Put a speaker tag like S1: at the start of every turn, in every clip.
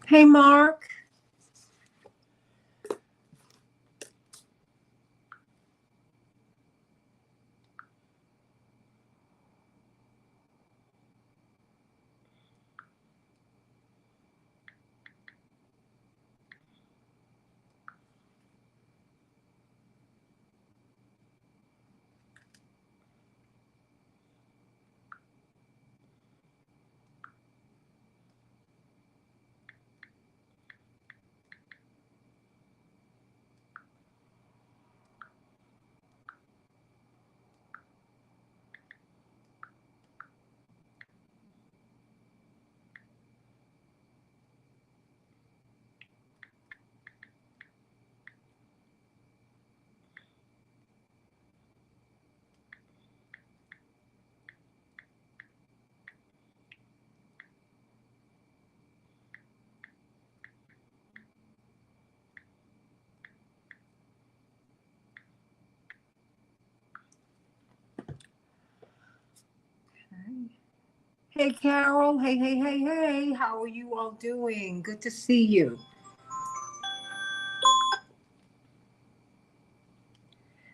S1: Hey, Mark. Hey, Carol. Hey, hey, hey, hey. How are you all doing? Good to see you.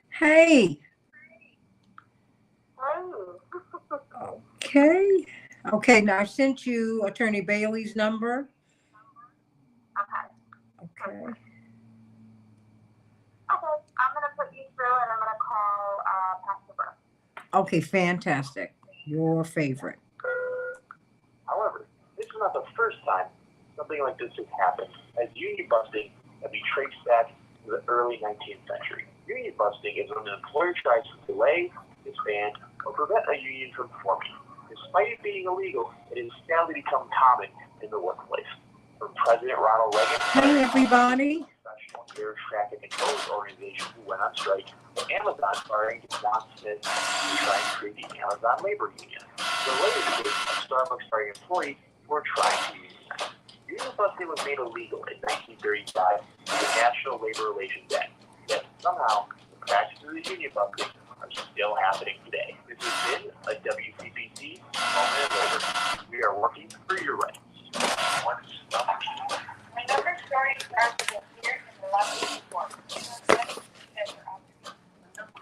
S1: Hey. Okay. Okay, now I sent you Attorney Bailey's number. Okay.
S2: Okay. I'm going to put you through and I'm going to call Pastor Brooks.
S1: Okay, fantastic. Your favorite.
S3: However, this is not the first time something like this has happened, as union busting can be traced back to the early 19th century. Union busting is when an employer tries to delay, disband, or prevent a union from forming. Despite it being illegal, it has sadly become common in the workplace. From President Ronald Reagan,
S1: hey everybody,
S3: professional air traffic control organization who went on strike, to Amazon firing John Smith to try and create the Amazon Labor Union. The latest case of Starbucks firing employees who were trying to unionize. Union busting was made illegal in 1935 by the National Labor Relations Act. Yet somehow, the practices of union busting are still happening today. This has been a WCPC Moment of Labor. We are working for your rights.
S2: My number story starts with here in the left report. My number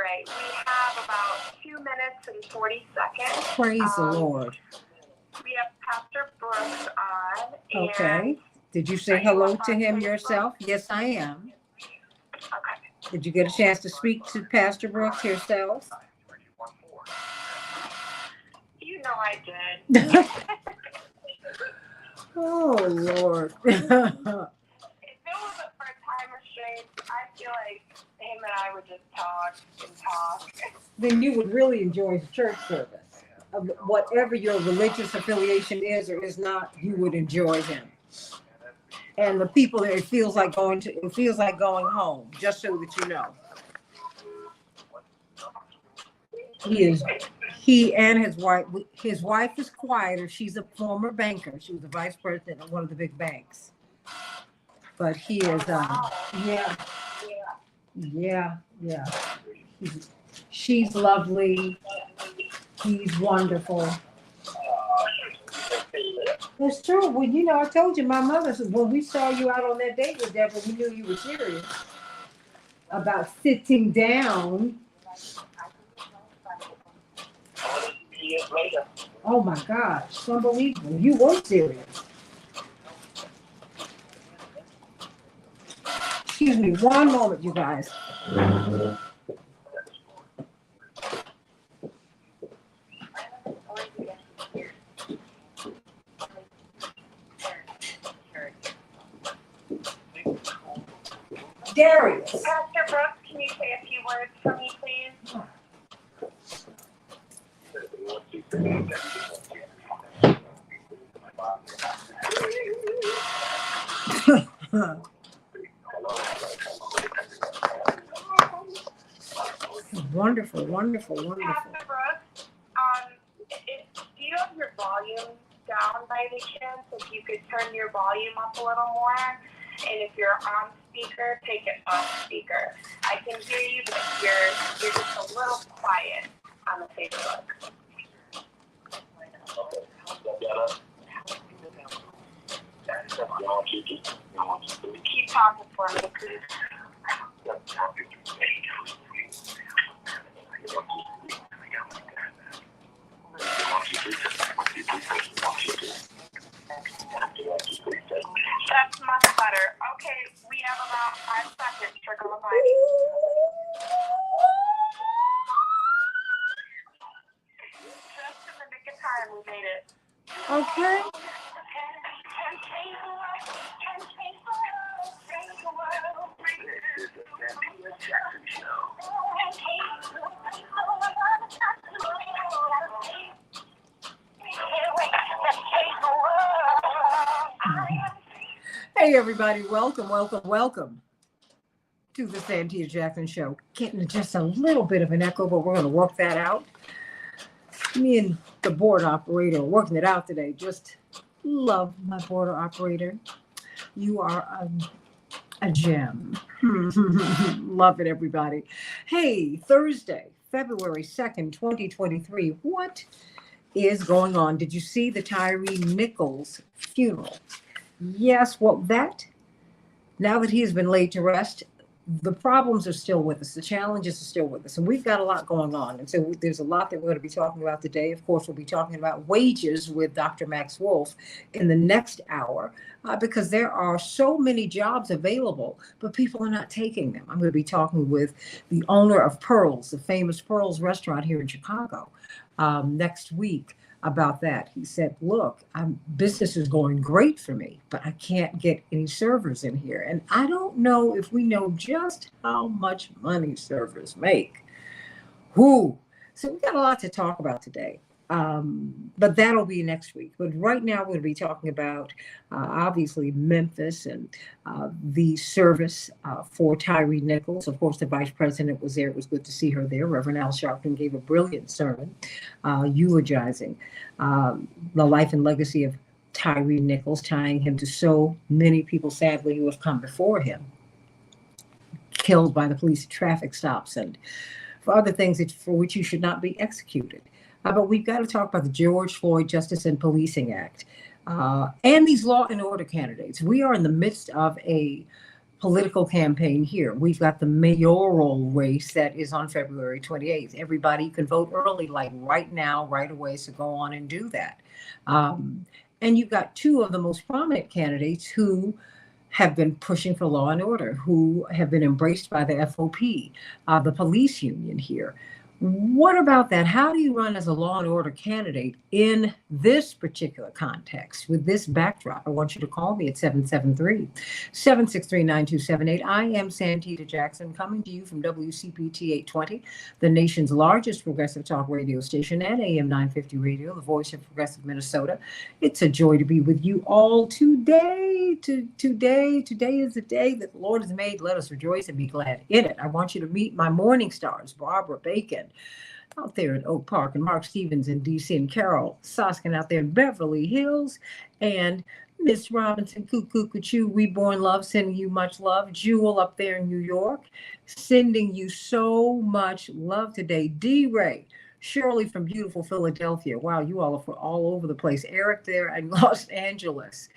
S2: right. We have about 2 minutes and 40 seconds.
S1: Praise the Lord.
S2: We have Pastor Brooks on.
S1: Okay. Did you say hello to him yourself? Yes, I am.
S2: Okay.
S1: Did you get a chance to speak to Pastor Brooks yourself?
S2: You know I did.
S1: Oh, Lord.
S2: If it wasn't for time restraints, I feel like him and I would just talk and talk.
S1: Then you would really enjoy the church service. Whatever your religious affiliation is or is not, you would enjoy him. And the people there, it feels like going home, just so that you know. He and his wife is quieter. She's a former banker. She was the vice president of one of the big banks. But he is, yeah. She's lovely. He's wonderful. It's true. Well, I told you, my mother said, when we saw you out on that date with Deborah, we knew you were serious about sitting down. Oh my gosh, it's unbelievable. You were serious. Excuse me, one moment, you guys. Darius.
S2: Pastor Brooks, can you say a few words for me, please?
S1: Wonderful.
S2: Pastor Brooks, do you have your volume down by any chance? If you could turn your volume up a little more, and if you're on speaker, take it off speaker. I can hear you, but you're just a little quiet on the Facebook. Keep talking for me, please. That's much better. Okay, we have about 5 seconds for Galapagos. Just in the nick of time, we made it.
S1: Okay. Hey everybody, welcome to the Santita Jackson Show. Getting just a little bit of an echo, but we're going to work that out. Me and the board operator are working it out today. Just love my board operator. You are a gem. Love it, everybody. Hey, Thursday, February 2nd, 2023. What is going on? Did you see the Tyre Nichols funeral? Yes, well, now that he has been laid to rest, the problems are still with us. The challenges are still with us. And we've got a lot going on. And so there's a lot that we're going to be talking about today. Of course, we'll be talking about wages with Dr. Max Wolf in the next hour because there are so many jobs available, but people are not taking them. I'm going to be talking with the owner of Pearls, the famous Pearls restaurant here in Chicago, next week. About that. He said, look, business is going great for me, but I can't get any servers in here. And I don't know if we know just how much money servers make. So we got a lot to talk about today. But that'll be next week. But right now, we're going to be talking about, obviously, Memphis and the service for Tyre Nichols. Of course, the vice president was there. It was good to see her there. Reverend Al Sharpton gave a brilliant sermon eulogizing the life and legacy of Tyre Nichols, tying him to so many people, sadly, who have come before him, killed by the police at traffic stops and for other things for which you should not be executed. But we've got to talk about the George Floyd Justice and Policing Act and these law and order candidates. We are in the midst of a political campaign here. We've got the mayoral race that is on February 28th. Everybody can vote early, like right now, right away. So go on and do that. And you've got two of the most prominent candidates who have been pushing for law and order, who have been embraced by the FOP, the police union here. What about that? How do you run as a law and order candidate in this particular context with this backdrop? I want you to call me at 773-763-9278. I am Santita Jackson, coming to you from WCPT 820, the nation's largest progressive talk radio station, and AM 950 radio, the voice of progressive Minnesota. It's a joy to be with you all today. Today is the day that the Lord has made. Let us rejoice and be glad in it. I want you to meet my morning stars, Barbara Bacon, out there in Oak Park, and Mark Stevens in DC, and Carol Soskin out there in Beverly Hills, and Miss Robinson Cuckoo Cuckoo, Reborn Love, sending you much love. Jewel up there in New York, sending you so much love today. D-Ray, Shirley from beautiful Philadelphia. Wow, you all are all over the place. Eric there in Los Angeles.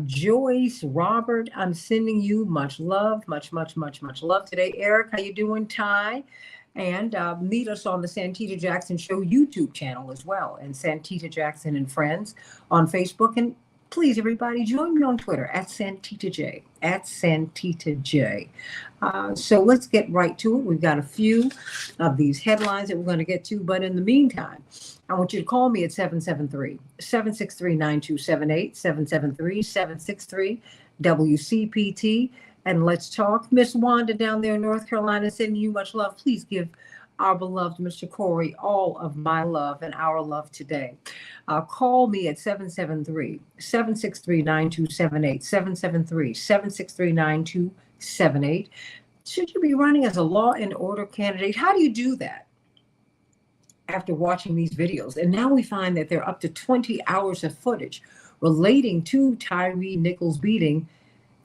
S1: Joyce, Robert, I'm sending you much love, much love today. Eric, how you doing? Ty? And meet us on the Santita Jackson Show YouTube channel as well, and Santita Jackson and Friends on Facebook. And please, everybody, join me on Twitter at Santita J, at Santita J. So let's get right to it. We've got a few of these headlines that we're going to get to, but in the meantime, I want you to call me at 773-763-9278, 773-763-WCPT. And let's talk. Miss Wanda down there in North Carolina, sending you much love. Please give our beloved Mr. Corey all of my love and our love today. Call me at 773-763-9278, 773-763-9278. Should you be running as a law and order candidate? How do you do that after watching these videos? And now we find that there are up to 20 hours of footage relating to Tyre Nichols' beating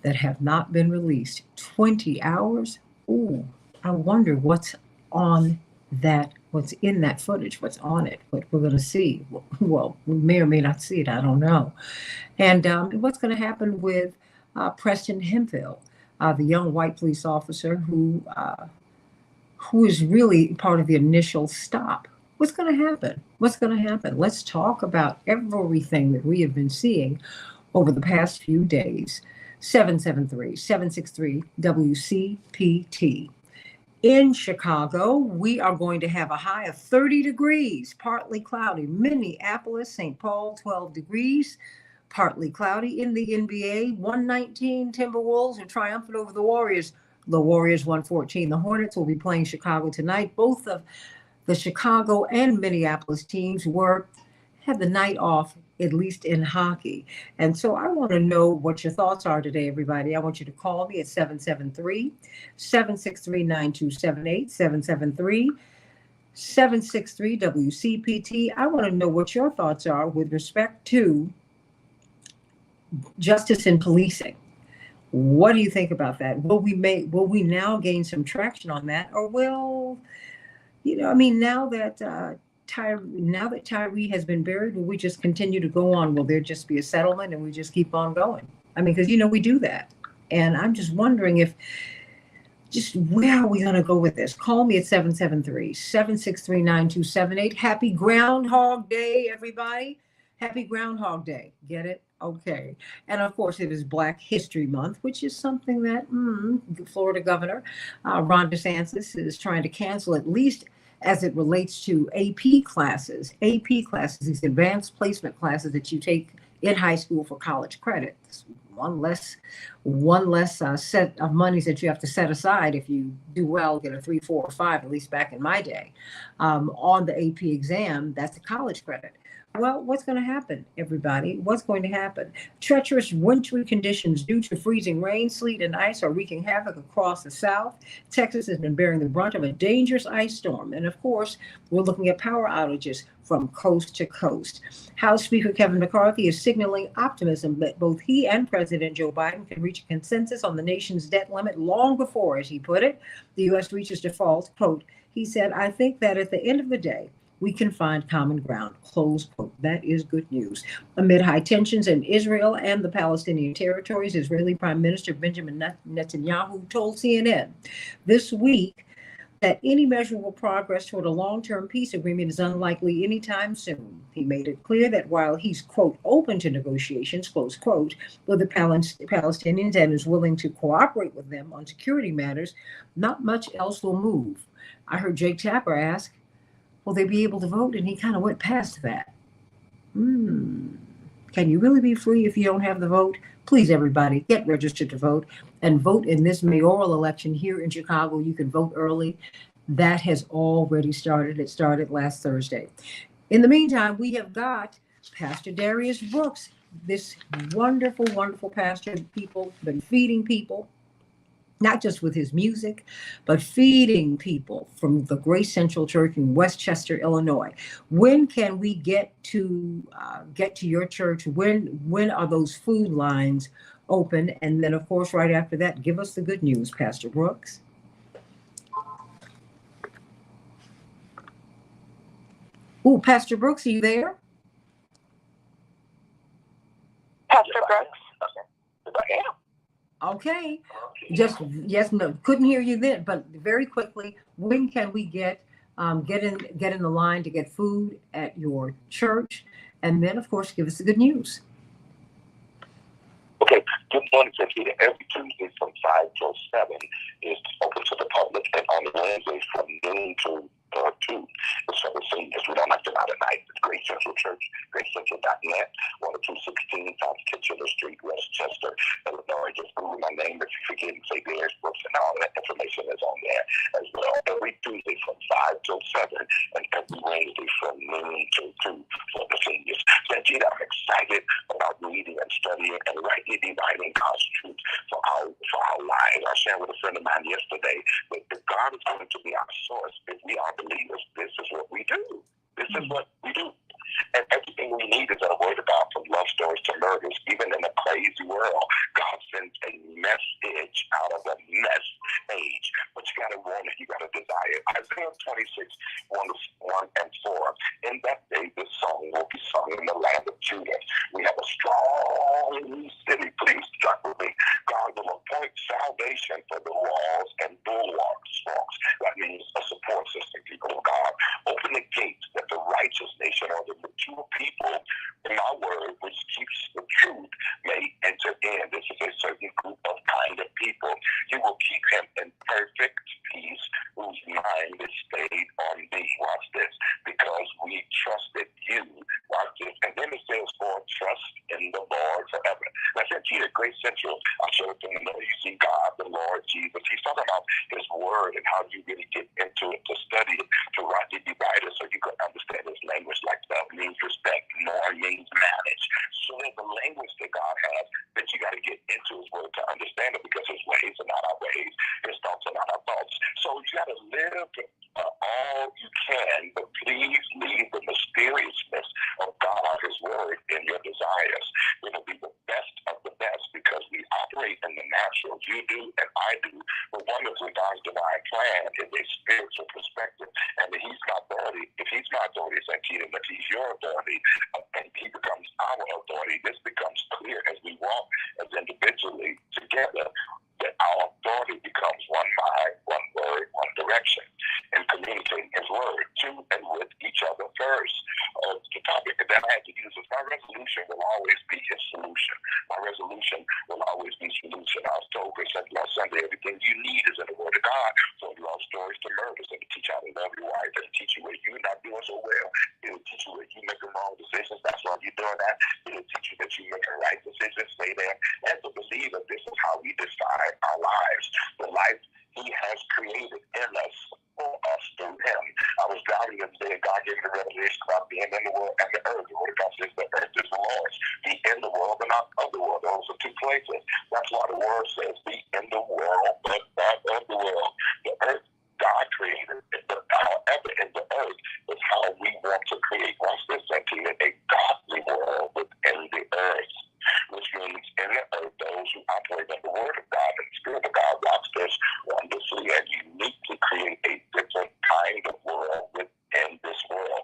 S1: that have not been released. 20 hours? Ooh, I wonder what's on that, what's in that footage, what's on it, what we're going to see. Well, we may or may not see it, I don't know. And what's going to happen with Preston Hemphill, the young white police officer who is really part of the initial stop. What's going to happen? What's going to happen? Let's talk about everything that we have been seeing over the past few days. 773-763-WCPT. In Chicago, we are going to have a high of 30 degrees, partly cloudy. Minneapolis, St. Paul, 12 degrees, partly cloudy. In the NBA, 119 Timberwolves are triumphant over the Warriors. The Warriors 114. The Hornets will be playing Chicago tonight. Both of the Chicago and Minneapolis teams had the night off, at least in hockey. And so I want to know what your thoughts are today, everybody. I want you to call me at 773-763-9278, 773-763-WCPT. I want to know what your thoughts are with respect to justice and policing. What do you think about that? Will we now gain some traction on that? Or will, now that Tyre has been buried, will we just continue to go on? Will there just be a settlement and we just keep on going? Because we do that. And I'm just wondering where are we going to go with this? Call me at 773-763-9278. Happy Groundhog Day, everybody. Happy Groundhog Day. Get it? Okay. And of course, it is Black History Month, which is something that Florida Governor Ron DeSantis is trying to cancel, at least as it relates to AP classes, these advanced placement classes that you take in high school for college credit. One less set of monies that you have to set aside if you do well, get a 3, 4, or 5, at least back in my day, on the AP exam. That's a college credit. Well, what's going to happen, everybody? What's going to happen? Treacherous wintry conditions due to freezing rain, sleet, and ice are wreaking havoc across the South. Texas has been bearing the brunt of a dangerous ice storm. And of course, we're looking at power outages from coast to coast. House Speaker Kevin McCarthy is signaling optimism that both he and President Joe Biden can reach a consensus on the nation's debt limit long before, as he put it, the U.S. reaches default. Quote, he said, "I think that at the end of the day, we can find common ground. Close quote. That is good news. Amid high tensions in Israel and the Palestinian territories, Israeli Prime Minister Benjamin Netanyahu told CNN this week that any measurable progress toward a long-term peace agreement is unlikely anytime soon. He made it clear that while he's, quote, open to negotiations, close quote, with the Palestinians and is willing to cooperate with them on security matters, not much else will move. I heard Jake Tapper ask, will they be able to vote? And he kind of went past that. Can you really be free if you don't have the vote? Please, everybody, get registered to vote and vote in this mayoral election here in Chicago. You can vote early. That has already started. It started last Thursday. In the meantime, we have got Pastor Darius Brooks, this wonderful, wonderful pastor. People been feeding people, not just with his music, but feeding people from the Grace Central Church in Westchester, Illinois. When can we get to your church? When are those food lines open? And then, of course, right after that, give us the good news, Pastor Brooks. Oh, Pastor Brooks, are you there?
S2: Pastor Brooks?
S1: Okay. Yes, no, couldn't hear you then, but very quickly, when can we get in the line to get food at your church? And then, of course, give us the good news.
S4: Okay, good morning, Santita. Every Tuesday from 5 till 7 is open to the public, and on Wednesdays from noon to 2. It's for the seniors. We don't like them out at night. It's Grace Central Church, gracecentral.net, 10216 South Kitchener Street, Westchester, Illinois. Just Google my name. If you forget, say Darius Brooks, and all that information is on there as well. Every Tuesday from 5 till 7, and every Wednesday from noon to 2 for the seniors. Santita, I'm excited about reading and studying and rightly dividing God's truth for our lives. I shared with a friend of mine yesterday that if God is going to be our source, if we are believers, this is what we do. This is what we do. And everything we need is a word of God, from love stories to murders. Even in a crazy world, God sends a message out of a mess age. But you got to want it. You got to desire it. Isaiah 26, 1 and 4. In that day, this song will be sung in the land of Judah. We have a strong city. Please track with me. God will appoint salvation for the walls and bulwarks. That means a support system, people of God. Open the gates that the righteous nation or the mature people, in my word, which keeps the truth, may enter in. This is a certain group of kind of people. You will keep him in perfect peace, whose mind is stayed on thee. Watch this. Because we trusted you. Watch this. And then it says, for trust in the Lord forever. And I said to you at Grace Central, I showed them the you see God, the Lord Jesus. He's talking about his word and how you really get into it, to study it, to rightly divide it, so you can understand his language. Like love means respect, more means manage. So there's a language that God has that you got to get into his word to understand it, because his ways are not our ways, his thoughts are not our thoughts. So you got to live all you can, but please leave the mysteriousness of God, his word, in your desires. It'll be the best of the best, because we operate in the natural. You do and I do. But wonderfully, God's divine plan is a spiritual perspective. And if he's my authority, Santita, but he's your authority, and he becomes our authority, this becomes clear as we walk as individually together, that our authority becomes one mind, one word, one direction, and communicating his word to and with each other first. The topic that I had to use is, my resolution will always be his solution. My resolution will always be solution. I was told last Sunday, everything you need is in the word of God. From love stories to murders, and to teach how to love your wife, and to teach you where you're not doing so well. It'll teach you where you're making wrong decisions. That's why you're doing that. It'll teach you that you're making right decisions. Stay there. As a believer, this is how we decide our lives. The life he has created in us, for us, through him. I was driving the other day, and God gave me the revelation about being in the world and the earth. The word of God says the earth is the Lord's. Be in the world but not of the world. Those are two places. That's why the word says be in the world but not of the world. The earth God created, however, in the earth is how we want to create. Watch this, Santita, a godly world within the earth, which means in the earth, those who operate in the word of God and the spirit of God, watch this, wonderfully and uniquely create a different kind of world within this world.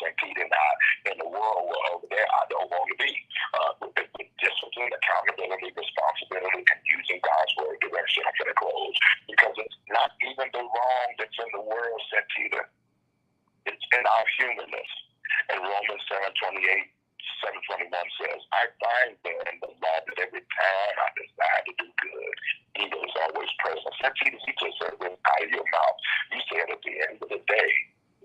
S4: Santita and I, in the world where over there I don't want to be. With discipline, accountability, responsibility, and using God's word direction. I'm going to close because it's not even the wrong that's in the world, Santita. It's in our humanness. And Romans 7:21 says, I find then the law that every time I desire to do good, evil is always present. Santita, you just said this out of your mouth. You said at the end of the day,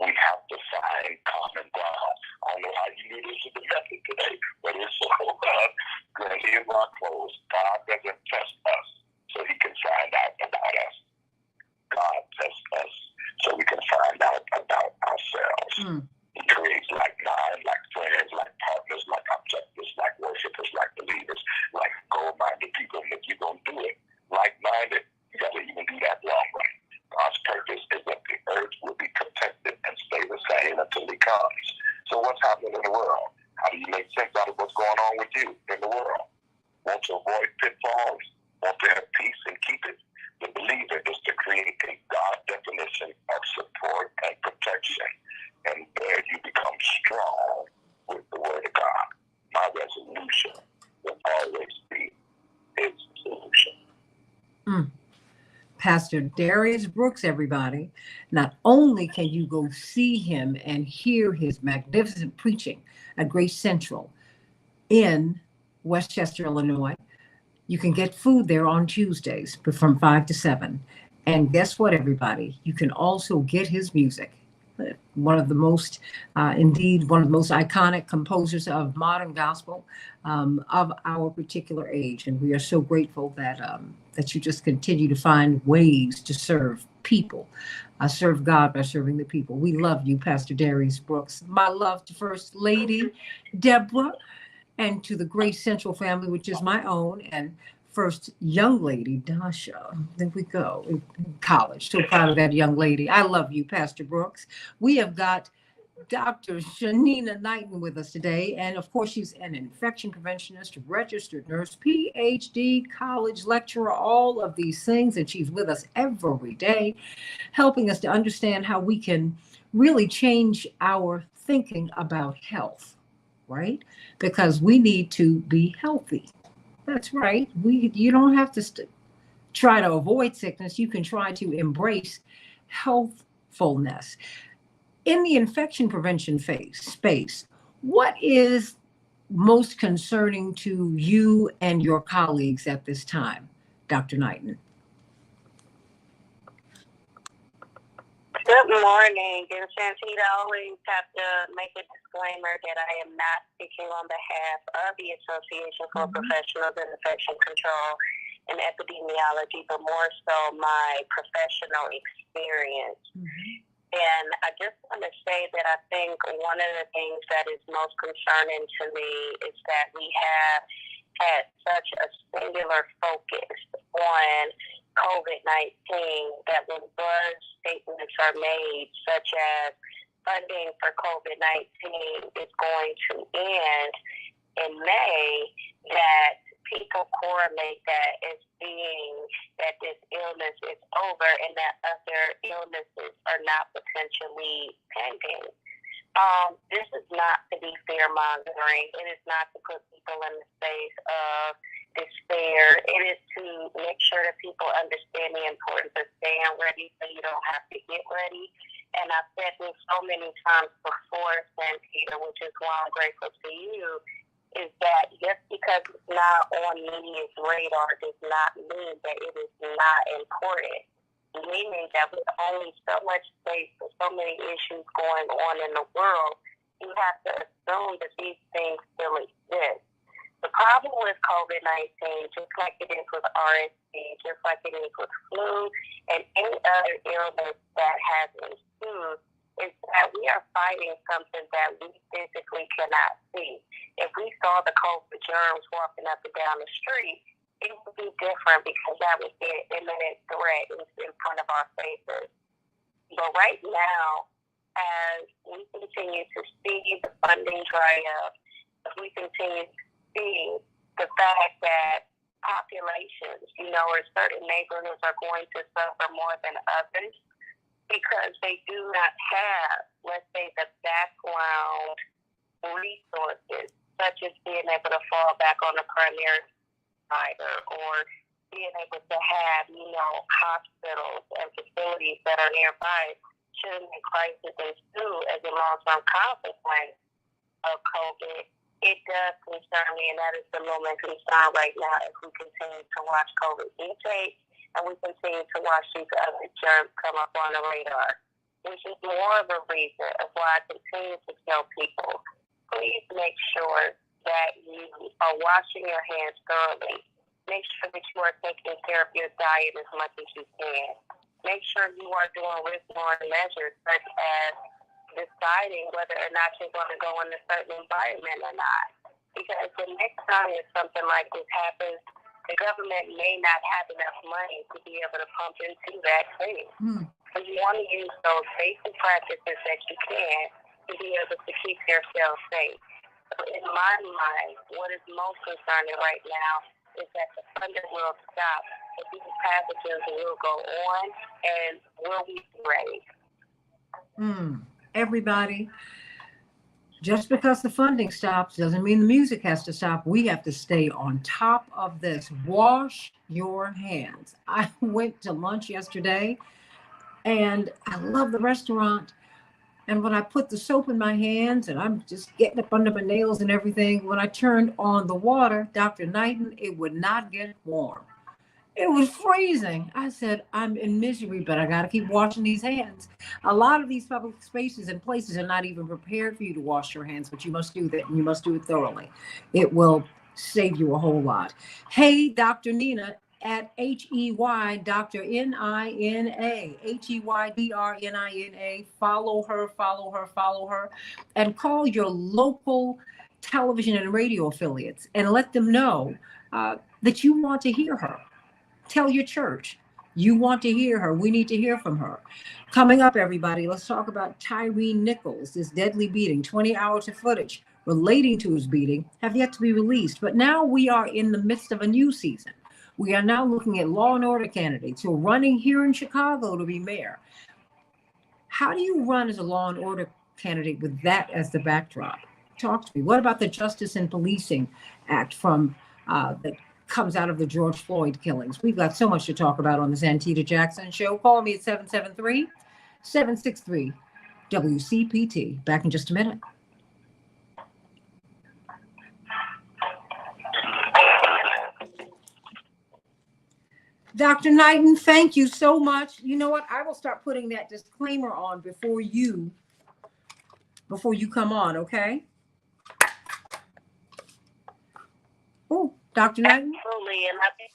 S4: we have to find common ground. I don't know how you knew this was the method today, but it's so good. Here's our close. God doesn't test us so he can find out about us. God tests us so we can find out about ourselves. He creates like minds, like friends, like partners, like objectives, like worshipers, like believers, like goal-minded people. And if you're going to do it like-minded, you got to even do that long run. God's purpose is that the earth will be protected and stay the same until he comes. So what's happening in the world? How do you make sense out of what's going on with you in the world? Want to avoid pitfalls? Want to have peace and keep it? The believer is to create a God definition of support and protection. And there you become strong with the word of God. My resolution will always be his solution.
S1: Pastor Darius Brooks, everybody. Not only can you go see him and hear his magnificent preaching at Grace Central in Westchester, Illinois, you can get food there on Tuesdays from 5 to 7. And guess what, everybody? You can also get his music. One of the most, indeed, one of the most iconic composers of modern gospel of our particular age. And we are so grateful that you just continue to find ways to serve people, serve God by serving the people. We love you, Pastor Darius Brooks. My love to First Lady Deborah, and to the Grace Central family, which is my own, and First Young Lady Dasha. There we go, in college. So proud of that young lady. I love you, Pastor Brooks. We have got Dr. Shanina Knighton with us today. And of course, she's an infection preventionist, registered nurse, PhD, college lecturer, all of these things. And she's with us every day, helping us to understand how we can really change our thinking about health, right? Because we need to be healthy. That's right. You don't have to try to avoid sickness. You can try to embrace healthfulness. In the infection prevention space, what is most concerning to you and your colleagues at this time, Dr. Knighton?
S5: Good morning. And Santita, I always have to make a disclaimer that I am not speaking on behalf of the Association for Professionals in Infection Control and Epidemiology, but more so my professional experience. And I just want to say that I think one of the things that is most concerning to me is that we have had such a singular focus on COVID-19 that when buzz statements are made, such as funding for COVID-19 is going to end in May, that people correlate that as being that this illness is over and that other illnesses are not potentially pending. This is not to be fear-mongering. It is not to put people in the space of despair. It is to make sure that people understand the importance of staying ready so you don't have to get ready. And I've said this so many times before, Santita, which is why I'm grateful to you, is that just because it's not on media's radar does not mean that it is not important. Meaning that with only so much space for so many issues going on in the world, you have to assume that these things still exist. The problem with COVID-19, just like it is with RSV, just like it is with flu, and any other illness that has ensued, is that we are fighting something that we physically cannot see. If we saw the COVID germs walking up and down the street, it would be different because that would be an imminent threat in front of our faces. But right now, as we continue to see the funding dry up, as we continue to see the fact that populations, or certain neighborhoods are going to suffer more than others because they do not have let's say, the background resources, such as being able to fall back on a primary provider or being able to have, hospitals and facilities that are nearby should a crisis ensue as a long-term consequence of COVID. It does concern me, and that is the moment concern right now as we continue to watch COVID mutate and we continue to watch these other germs come up on the radar, which is more of a reason of why I continue to tell people, please make sure that you are washing your hands thoroughly. Make sure that you are taking care of your diet as much as you can. Make sure you are doing risk-borne measures such as deciding whether or not you're going to go in a certain environment or not. Because the next time that something like this happens, the government may not have enough money to be able to pump into that thing. So you want to use those basic practices that you can to be able to keep yourself safe. So in my mind, what is most concerning right now is that the funding will stop, but these pathogens will go on, and will we be ready?
S1: Everybody, just because the funding stops doesn't mean the music has to stop. We have to stay on top of this. Wash your hands. I went to lunch yesterday, and I love the restaurant. And when I put the soap in my hands and I'm just getting up under my nails and everything, when I turned on the water, Dr. Knighton, it would not get warm. It was freezing. I said, I'm in misery, but I got to keep washing these hands. A lot of these public spaces and places are not even prepared for you to wash your hands, but you must do that, and you must do it thoroughly. It will save you a whole lot. Hey, Dr. Nina, at HEY, Dr. Nina, HEYDRNINA. Follow her, and call your local television and radio affiliates and let them know that you want to hear her. Tell your church you want to hear her. We need to hear from her. Coming up, everybody, let's talk about Tyree Nichols, this deadly beating. 20 hours of footage relating to his beating have yet to be released. But now we are in the midst of a new season. We are now looking at law and order candidates who are running here in Chicago to be mayor. How do you run as a law and order candidate with that as the backdrop? Talk to me. What about the Justice and Policing Act from that comes out of the George Floyd killings? We've got so much to talk about on the Santita Jackson Show. Call me at 773-763-WCPT. Back in just a minute. Dr. Knighton, thank you so much. You know what? I will start putting that disclaimer on before you come on, okay? Oh, Dr. Knighton?
S5: Absolutely, and I think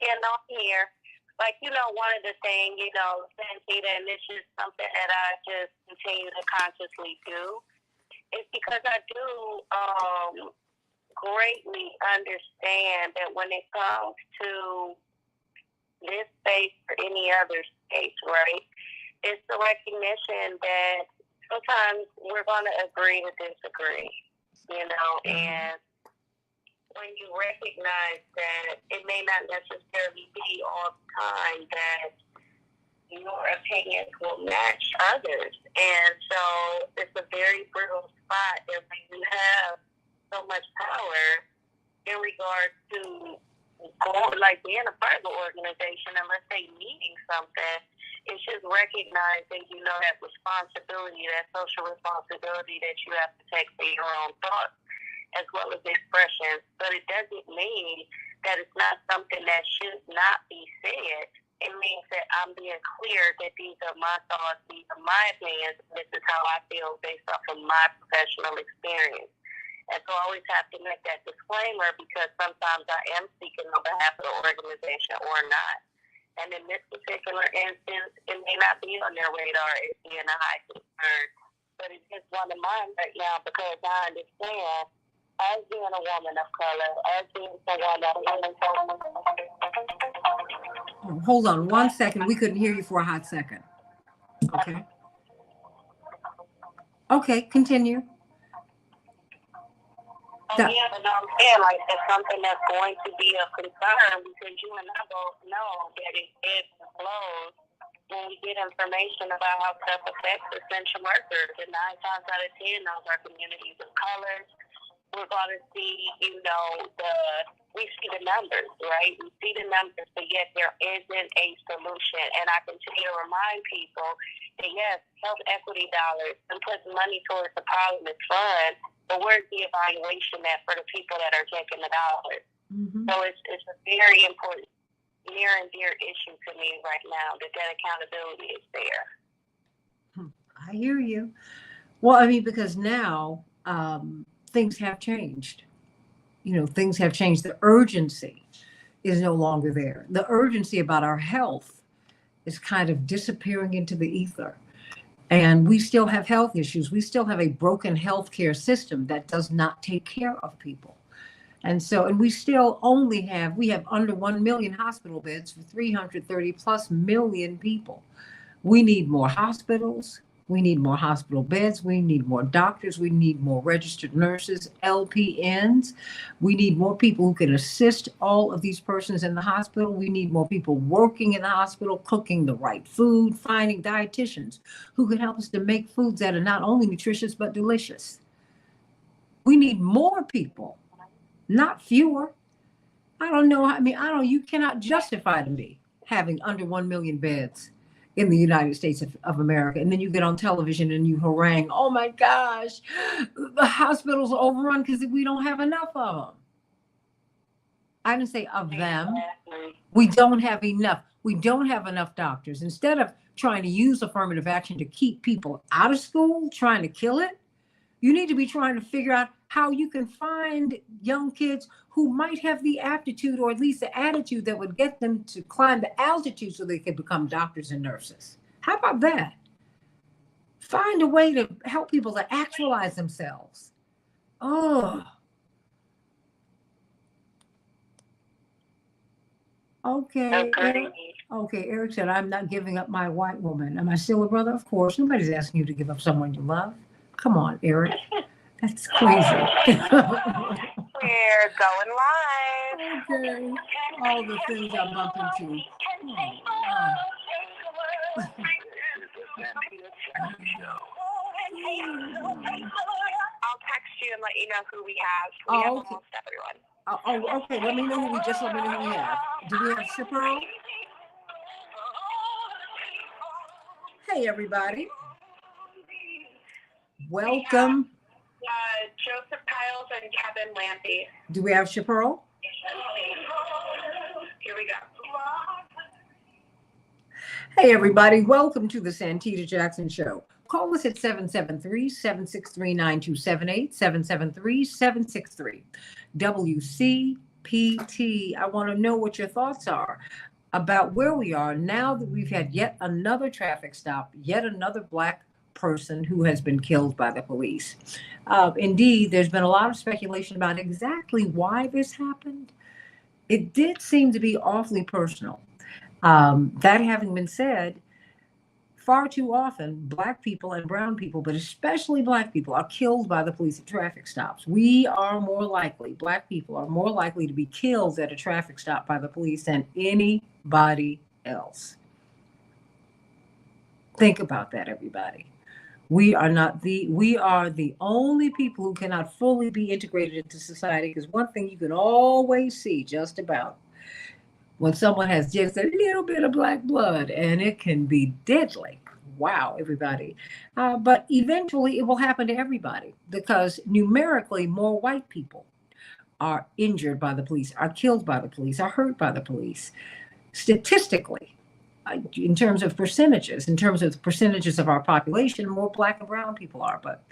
S5: on here, like, one of the things, Santita, and this is something that I just continue to consciously do, is because I do greatly understand that when it comes to this space or any other space, right, it's the recognition that sometimes we're going to agree to disagree, and when you recognize that it may not necessarily be all the time that your opinions will match others. And so it's a very brittle spot that when you have so much power in regards to being a part of an organization and let's say meeting something, it's just recognizing, that responsibility, that social responsibility that you have to take for your own thoughts as well as expressions. But it doesn't mean that it's not something that should not be said. It means that I'm being clear that these are my thoughts, these are my opinions, and this is how I feel based off of my professional experience. And so I always have to make that disclaimer because sometimes I am speaking on behalf of the organization or not. And in this particular instance, it may not be on their radar as being a high concern, but it is one of mine right now because I understand, as being a woman of color, as being someone that
S1: Hold on 1 second. We couldn't hear you for a hot second. Okay, continue.
S5: But I'm saying, like, it's something that's going to be of concern because you and I both know that it ebbs and flows when we get information about how stuff affects essential workers, and 9 times out of 10, those are communities of color. We're going to see, we see the numbers, right? We see the numbers, but yet there isn't a solution. And I continue to remind people that, yes, health equity dollars and put money towards the problem is fun, but where's the evaluation at for the people that are taking the dollars?
S1: Mm-hmm.
S5: So it's a very important, near and dear issue to me right now, that accountability is there.
S1: I hear you. Well, I mean, because now things have changed. Things have changed. The urgency is no longer there. The urgency about our health is kind of disappearing into the ether. And we still have health issues. We still have a broken healthcare system that does not take care of people. And we still we have under 1 million hospital beds for 330 plus million people. We need more hospitals. We need more hospital beds. We need more doctors. We need more registered nurses, LPNs. We need more people who can assist all of these persons in the hospital. We need more people working in the hospital, cooking the right food, finding dietitians who can help us to make foods that are not only nutritious, but delicious. We need more people, not fewer. I don't know. You cannot justify to me having under 1 million beds in the United States of America. And then you get on television and you harangue, oh my gosh, the hospitals are overrun because we don't have enough of them. I didn't say of them. We don't have enough. We don't have enough doctors. Instead of trying to use affirmative action to keep people out of school, trying to kill it, you need to be trying to figure out how you can find young kids who might have the aptitude or at least the attitude that would get them to climb the altitude so they could become doctors and nurses. How about that? Find a way to help people to actualize themselves. Oh. Okay. Okay, Eric said, I'm not giving up my white woman. Am I still a brother? Of course. Nobody's asking you to give up someone you love. Come on, Eric. That's crazy.
S5: We're going live.
S1: Okay. All the things I bump into.
S5: I'll text you and let you know who we have. We have almost everyone.
S1: Okay. Let me know who we have. Do we have Chaparral? Hey, everybody. Welcome.
S2: Joseph Piles and Kevin Lampy.
S1: Do we have Chaparral?
S2: Here we go.
S1: Hey, everybody. Welcome to the Santita Jackson Show. Call us at 773-763-9278, 773-763-WCPT. I want to know what your thoughts are about where we are now that we've had yet another traffic stop, yet another Black person who has been killed by the police. Indeed, there's been a lot of speculation about exactly why this happened. It did seem to be awfully personal. That having been said, far too often, Black people and brown people, but especially Black people, are killed by the police at traffic stops. Black people are more likely to be killed at a traffic stop by the police than anybody else. Think about that, everybody. We are the only people who cannot fully be integrated into society, because one thing you can always see just about when someone has just a little bit of Black blood, and it can be deadly. Wow, everybody. But eventually it will happen to everybody, because numerically more white people are injured by the police, are killed by the police, are hurt by the police. Statistically, in terms of percentages of our population, more Black and brown people are. But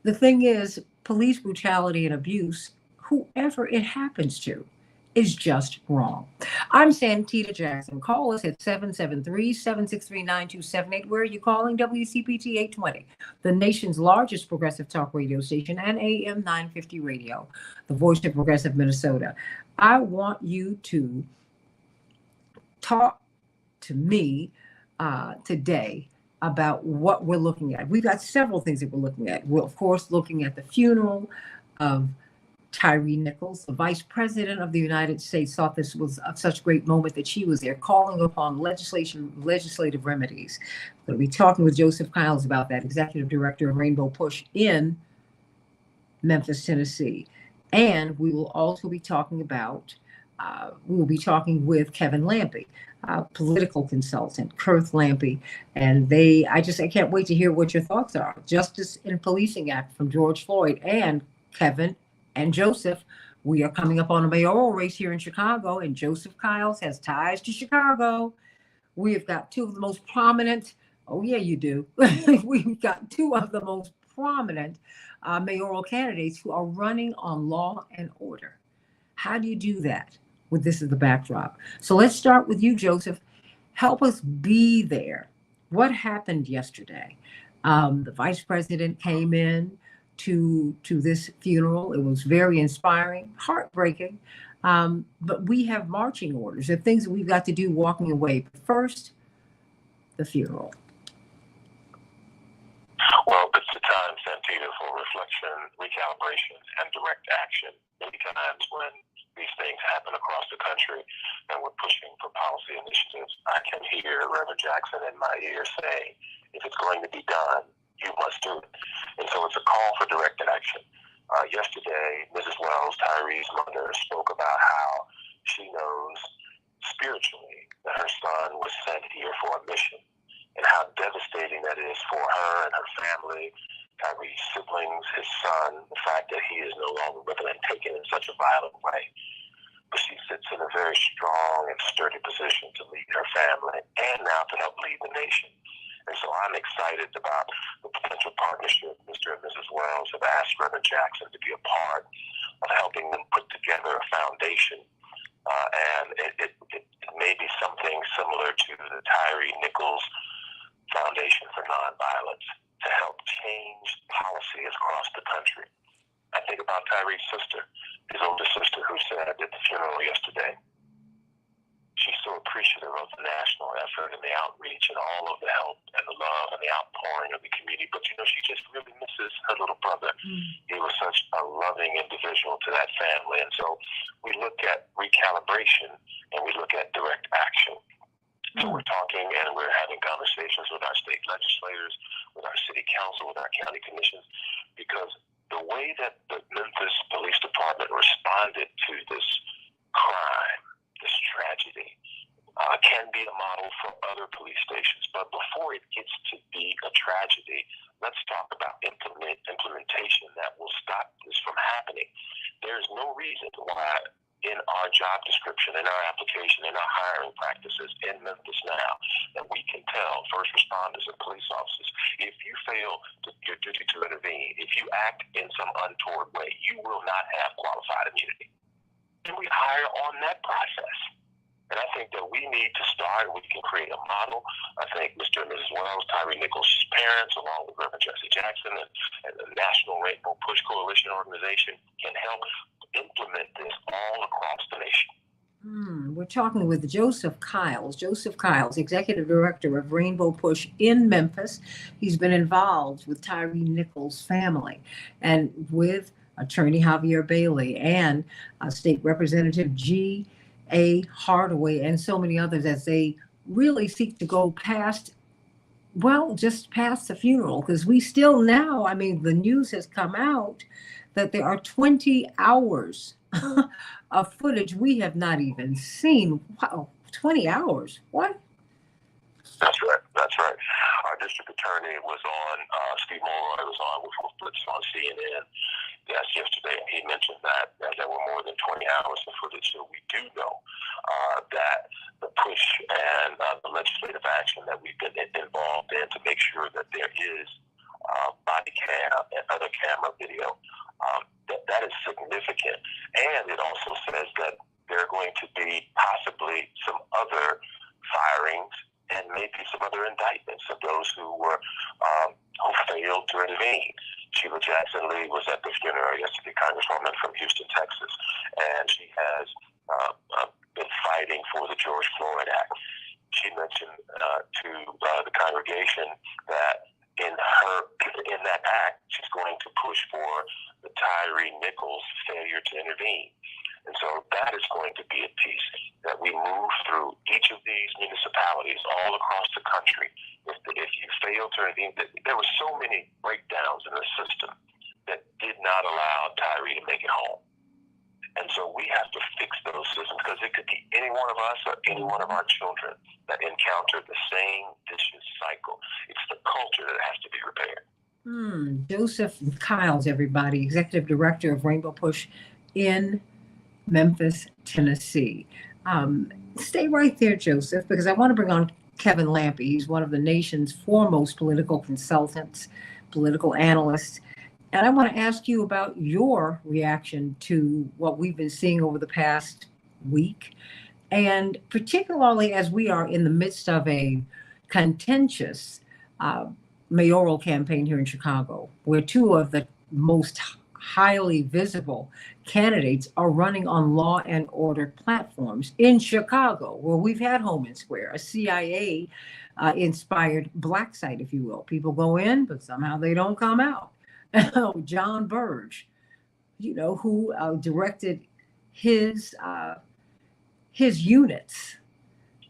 S1: the thing is, police brutality and abuse, whoever it happens to, is just wrong. I'm Santita Jackson. Call us at 773-763-9278. Where are you calling? WCPT 820, the nation's largest progressive talk radio station, and AM 950 radio, the voice of progressive Minnesota. I want you to talk to me today about what we're looking at. We've got several things that we're looking at. We're, of course, looking at the funeral of Tyree Nichols, the Vice President of the United States, thought this was such a great moment that she was there calling upon legislative remedies. We'll be talking with Joseph Kiles about that, Executive Director of Rainbow Push in Memphis, Tennessee. And we will also be talking about, with Kevin Lampy, political consultant, Kurt Lampy. And I can't wait to hear what your thoughts are. Justice in Policing Act from George Floyd, and Kevin and Joseph. We are coming up on a mayoral race here in Chicago, and Joseph Kiles has ties to Chicago. We have got two of the most prominent, oh yeah, you do. We've got two of the most prominent mayoral candidates who are running on law and order. How do you do that with this as the backdrop? So let's start with you, Joseph. Help us be there. What happened yesterday? The vice president came in to this funeral. It was very inspiring, heartbreaking. But we have marching orders. There are things that we've got to do walking away. But first, the funeral.
S4: Well, it's a time, Santita, for reflection, recalibration, and direct action. Many times when these things happen across the country and we're pushing for policy initiatives, I can hear Reverend Jackson in my ear saying, if it's going to be done, you must do it. And so it's a call for direct action. Yesterday, Mrs. Wells, Tyree's mother, spoke about how she knows spiritually that her son was sent here for a mission, and how devastating that is for her and her family, Tyree's siblings, his son, the fact that he is no longer with them and taken in such a violent way. But she sits in a very strong and sturdy position to lead her family and now to help lead the nation. And so I'm excited about the potential partnership Mr. and Mrs. Wells have asked Reverend Jackson to be a part of helping them put together a foundation. And it may be something similar to the Tyree Nichols Foundation for Nonviolence to help change policies across the country. I think about Tyree's sister, his older sister, who said at the funeral yesterday, she's so appreciative of the national effort and the outreach and all of the help and the love and the outpouring of the community. But, she just really misses her little brother. He was such a loving individual to that family. And so we look at recalibration and we look at direct action. So we're talking and we're having conversations with our state legislators, with our city council, with our county commissions, because the way that the Memphis Police Department responded to this crime, this tragedy, can be a model for other police stations. But before it gets to be a tragedy, let's talk about implementation that will stop this from happening. There's no reason why in our job description, in our application, in our hiring practices in Memphis now, that we can tell first responders and police officers, if you fail to your duty to intervene, if you act in some untoward way, you will not have qualified immunity. And we hire on that process. And I think that we need to start, we can create a model. I think Mr. and Mrs. Wells, Tyree Nichols' parents, along with Reverend Jesse Jackson and the National Rainbow Push Coalition organization can help implement this all across the nation.
S1: We're talking with Joseph Kiles. Joseph Kiles, Executive Director of Rainbow Push in Memphis. He's been involved with Tyree Nichols' family and with Attorney Javier Bailey and State Representative G.A. Hardaway and so many others as they really seek to go just past the funeral. Because we still now, the news has come out that there are 20 hours of footage we have not even seen. Wow, 20 hours. What?
S4: That's right. Our district attorney was on, Steve Mulroy was on with Blitz on CNN yesterday, and he mentioned that there were more than 20 hours of footage. So we do know that the push and the legislative action that we've been involved in to make sure that there is body cam and other camera video, that is significant. And it also says that there are going to be possibly some other firings and maybe some other indictments of those who who failed to intervene. Sheila Jackson Lee was at the funeral yesterday, Congresswoman from Houston, Texas, and she has been fighting for the George Floyd Act. She mentioned to the congregation that in that act, she's going to push for the Tyree Nichols failure to intervene. And so that is going to be a piece that we move through each of these municipalities all across the country. If you fail to intervene, there were so many breakdowns in the system that did not allow Tyree to make it home. And so we have to fix those systems, because it could be any one of us or any one of our children that encounter the same vicious cycle. It's the culture that has to be repaired.
S1: Joseph Kiles, everybody, Executive Director of Rainbow Push in Memphis, Tennessee. Stay right there, Joseph, because I want to bring on Kevin Lampe. He's one of the nation's foremost political consultants, political analysts. And I want to ask you about your reaction to what we've been seeing over the past week, and particularly as we are in the midst of a contentious mayoral campaign here in Chicago, where two of the most highly visible candidates are running on law and order platforms in Chicago, where we've had Homan Square, a CIA inspired black site, if you will. People go in, but somehow they don't come out. John Burge, who directed his units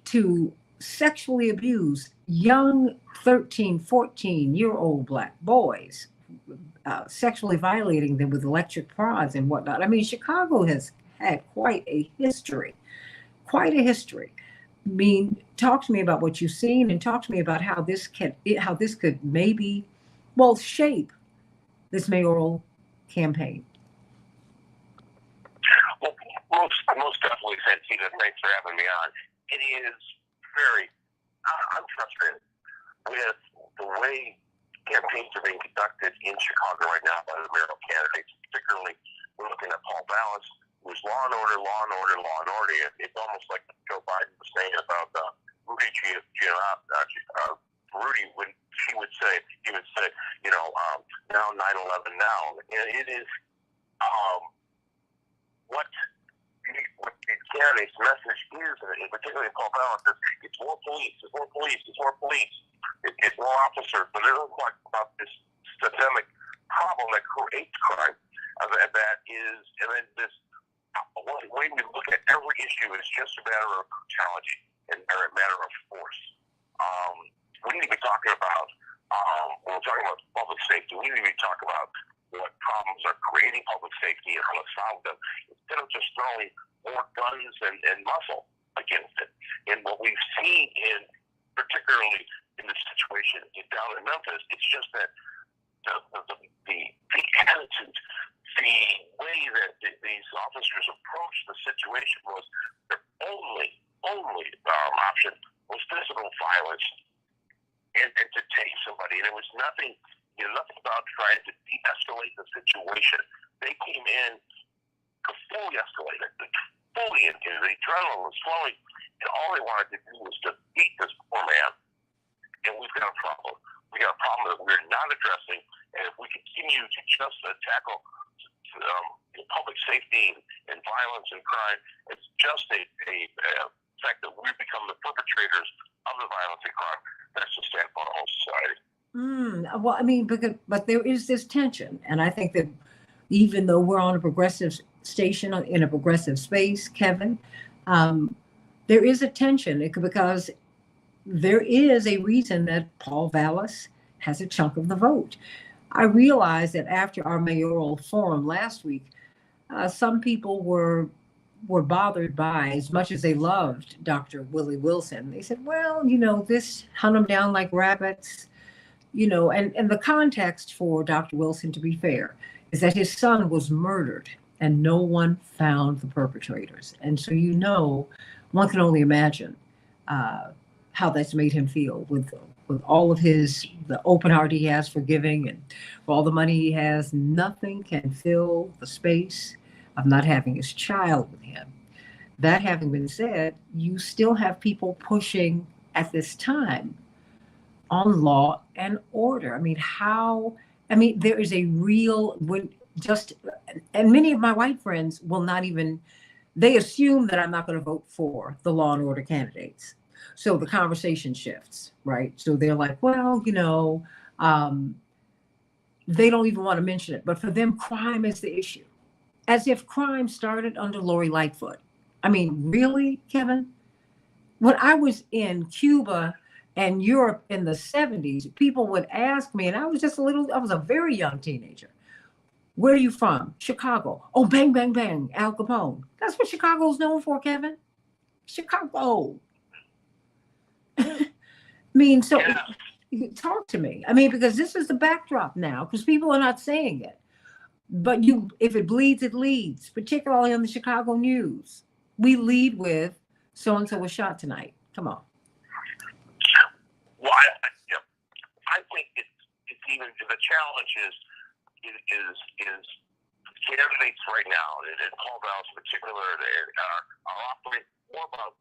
S1: to sexually abuse young 13, 14-year-old black boys, sexually violating them with electric prods and whatnot. I mean, Chicago has had quite a history. I mean, talk to me about what you've seen, and talk to me about how this could maybe, shape this mayoral campaign.
S4: Well, most definitely, Santita. Thanks for having me on. It is I'm frustrated with the way campaigns are being conducted in Chicago right now by the mayoral candidates. Particularly, we're looking at Paul Vallas, who's law and order. It's almost like Joe Biden was saying about Rudy Rudy, when he would say, now 9/11 now. And it is what the candidate's message is, and particularly Paul Vallas, is it's more police, it's more officers, but they don't talk about this systemic problem that creates crime. That is, and then this way we look at every issue is just a matter of brutality and a matter of force. We need to be talking about, when we're talking about public safety, we need to be talking about what problems are creating public safety and how to solve them, instead of just throwing more guns and muscle against it. And what we've seen particularly in the situation down in Memphis, it's just that the attitude, the way that these officers approached the situation was their only option was physical violence and to tase somebody. And it was nothing about trying to de-escalate the situation. They came in to fully escalate it, fully into it. The adrenaline was flowing, and all they wanted to do was to beat this poor man. And we've got a problem. We got a problem that we're not addressing. And if we continue to just tackle public safety and violence and crime, it's just a fact that we become the perpetrators of the violence and crime. That's just sad for our whole society.
S1: Well, I mean, but there is this tension, and I think that even though we're on a progressive station in a progressive space, Kevin, there is a tension because there is a reason that Paul Vallas has a chunk of the vote. I realized that after our mayoral forum last week, some people were bothered by, as much as they loved Dr. Willie Wilson, they said, well, this hunt them down like rabbits, and the context for Dr. Wilson, to be fair, is that his son was murdered and no one found the perpetrators. And so, one can only imagine how that's made him feel with all of the open heart he has for giving and for all the money he has. Nothing can fill the space of not having his child with him. That having been said, you still have people pushing at this time on law and order. I mean, there is a real, and many of my white friends will not even, they assume that I'm not going to vote for the law and order candidates. So the conversation shifts, right? So they're like, well, They don't even want to mention it. But for them, crime is the issue. As if crime started under Lori Lightfoot. I mean, really, Kevin? When I was in Cuba and Europe in the 70s, people would ask me, and I was a very young teenager. Where are you from? Chicago. Oh, bang, bang, bang, Al Capone. That's what Chicago's known for, Kevin. Chicago. I mean, so talk to me. I mean, because this is the backdrop now, because people are not saying it. But if it bleeds, it leads, particularly on the Chicago news. We lead with so-and-so was shot tonight. Come on.
S4: Well, I think it's even the challenge is candidates right now, and Paul Valls in particular, are operating more about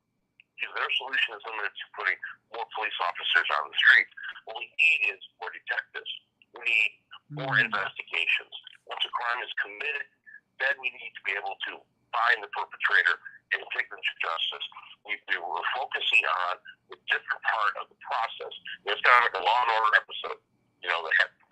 S4: their solution is limited to putting more police officers on the street. What we need is more detectives. We need more investigations. Once a crime is committed, then we need to be able to find the perpetrator and take them to justice. We're focusing on the different part of the process. It's kind of like a Law and Order episode. The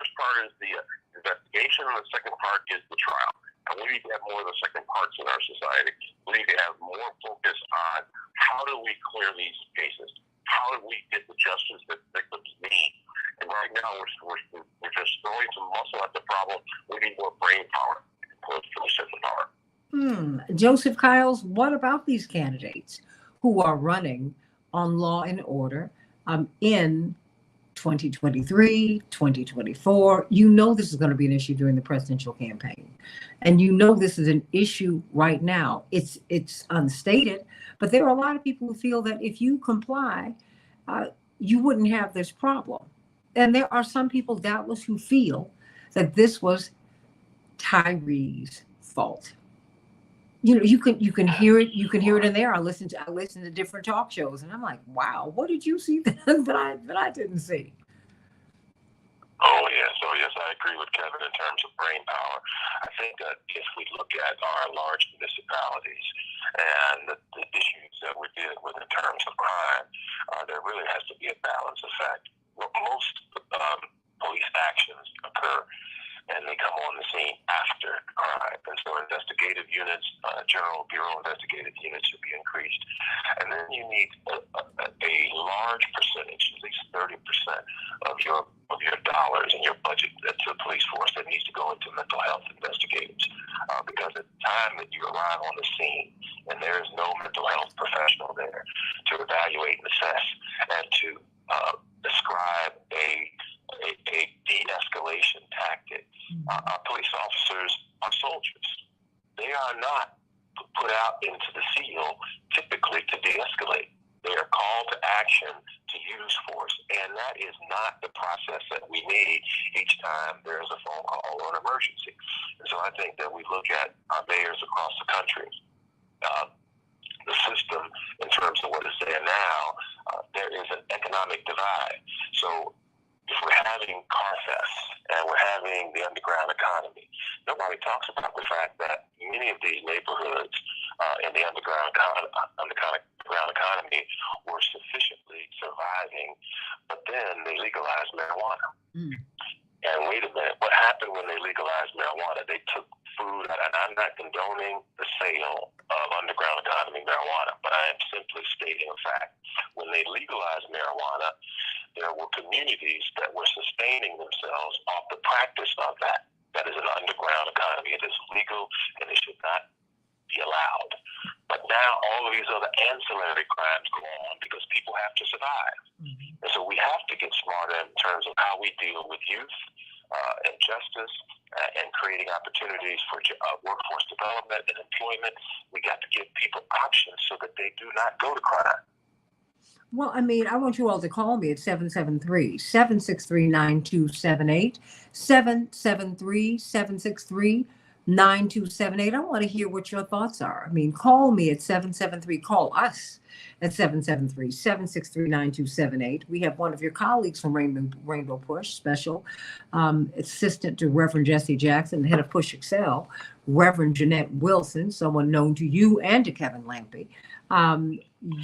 S4: first part is the investigation, and the second part is the trial. And we need to have more of the second parts in our society. We need to have more focus on how do we clear these cases? How do we get the justice that victims need? And right now, we're just throwing some muscle at the problem. We need more brain power for the system power.
S1: Joseph Kiles, what about these candidates who are running on Law and Order in 2023, 2024? You know this is going to be an issue during the presidential campaign. And you know this is an issue right now. It's unstated, but there are a lot of people who feel that if you comply, you wouldn't have this problem. And there are some people, doubtless, who feel that this was Tyree's fault. You can hear it. You can hear it in there. I listen to different talk shows, and I'm like, wow, what did you see that I didn't see?
S4: Oh yes, I agree with Kevin in terms of brain power. I think that if we look at our large municipalities and the issues that we're dealing with in terms of crime, there really has to be a balance effect. Most police actions occur and they come on the scene after crime. And so investigative units, General Bureau investigative units should be increased. And then you need a large percentage, at least 30% of your dollars in your budget to the police force that needs to go into mental health investigators. Because at the time that you arrive on the scene and there is no mental health professional there to evaluate and assess and to describe a de-escalation tactic. Police officers are soldiers. They are not put out into the field typically to de-escalate. They are called to action to use force, and that is not the process that we need each time there is a phone call or an emergency. And so I think that we look at our mayors across the country, the system in terms of what is there now, there is an economic divide. So if we're having car thefts and we're having the underground economy, nobody talks about the fact that many of these neighborhoods in the underground economy were sufficiently surviving, but then they legalized marijuana. And wait a minute, what happened when they legalized marijuana? They took food, and I'm not condoning the sale of underground economy marijuana, but I am simply stating a fact. When they legalized marijuana, there were communities that were sustaining themselves off the practice of that. That is an underground economy. It is legal, and it should not be allowed. But now all of these other ancillary crimes go on because people have to survive. And so we have to get smarter in terms of how we deal with youth and justice and creating opportunities for workforce development and employment. We got to give people options so that they do not go to crime.
S1: Well, I mean, I want you all to call me at 773-763-9278, 773-763-9278. I want to hear what your thoughts are. I mean, call me at 773, call us at 773-763-9278. We have one of your colleagues from Rainbow Push, special assistant to Reverend Jesse Jackson, head of Push Excel, Reverend Jeanette Wilson, someone known to you and to Kevin Lampy.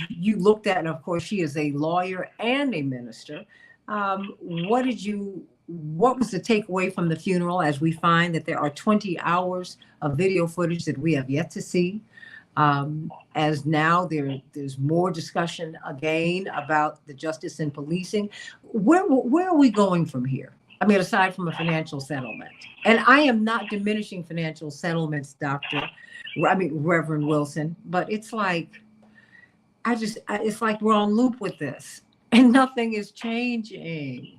S1: You looked at, and of course, she is a lawyer and a minister. What did you what was the takeaway from the funeral, as we find that there are 20 hours of video footage that we have yet to see? As now there's more discussion again about the justice in policing. Where are we going from here? I mean, aside from a financial settlement. And I am not diminishing financial settlements, Reverend Wilson, but it's like, it's like we're on loop with this and nothing is changing.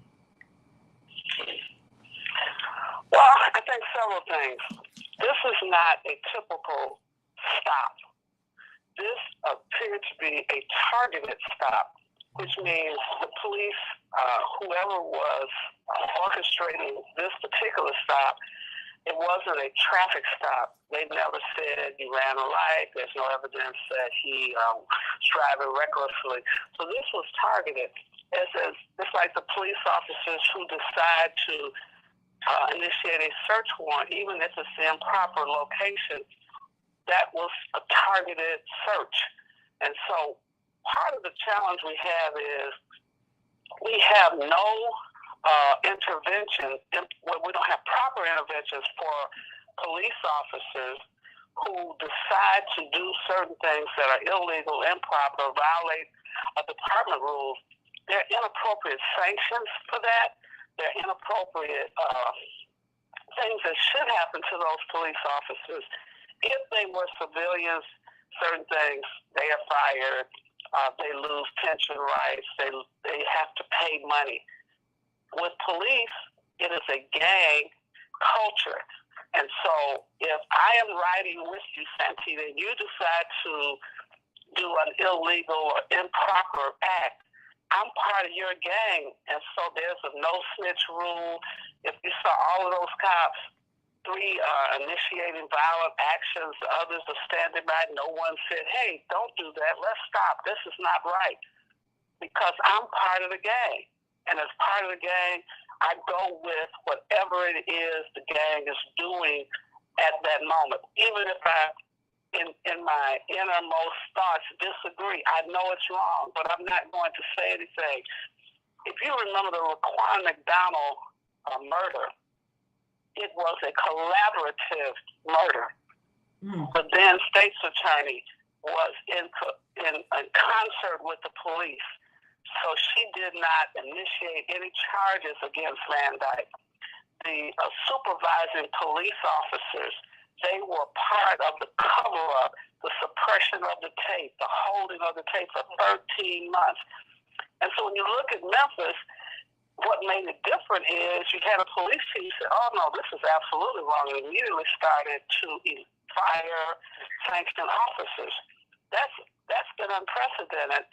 S6: Well, I think several things. This is not a typical stop. This appeared to be a targeted stop, which means the police, whoever was orchestrating this particular stop, it wasn't a traffic stop. They never said he ran a light. There's no evidence that he was driving recklessly. So this was targeted. It's like the police officers who decide to initiate a search warrant, even if it's the improper location. That was a targeted search. And so part of the challenge we have is we have no intervention, we don't have proper interventions for police officers who decide to do certain things that are illegal, improper, violate department rules. There are inappropriate sanctions for that. There are inappropriate things that should happen to those police officers. If they were civilians, certain things, they are fired, they lose pension rights, they have to pay money. With police, it is a gang culture. And so if I am riding with you, Santita, and you decide to do an illegal or improper act, I'm part of your gang. And so there's a no snitch rule. If you saw all of those cops, 3 are initiating violent actions, others are standing by, no one said, hey, don't do that, let's stop, this is not right. Because I'm part of the gang. And as part of the gang, I go with whatever it is the gang is doing at that moment. Even if I, in my innermost thoughts, disagree. I know it's wrong, but I'm not going to say anything. If you remember the Raquan McDonald murder, it was a collaborative murder. The then state's attorney was in concert with the police. So she did not initiate any charges against Van Dyke. The supervising police officers, they were part of the cover-up, the suppression of the tape, the holding of the tape for 13 months. And so when you look at Memphis, what made it different is you had a police chief say, oh no, this is absolutely wrong, and immediately started to fire sanctioned officers. That's been unprecedented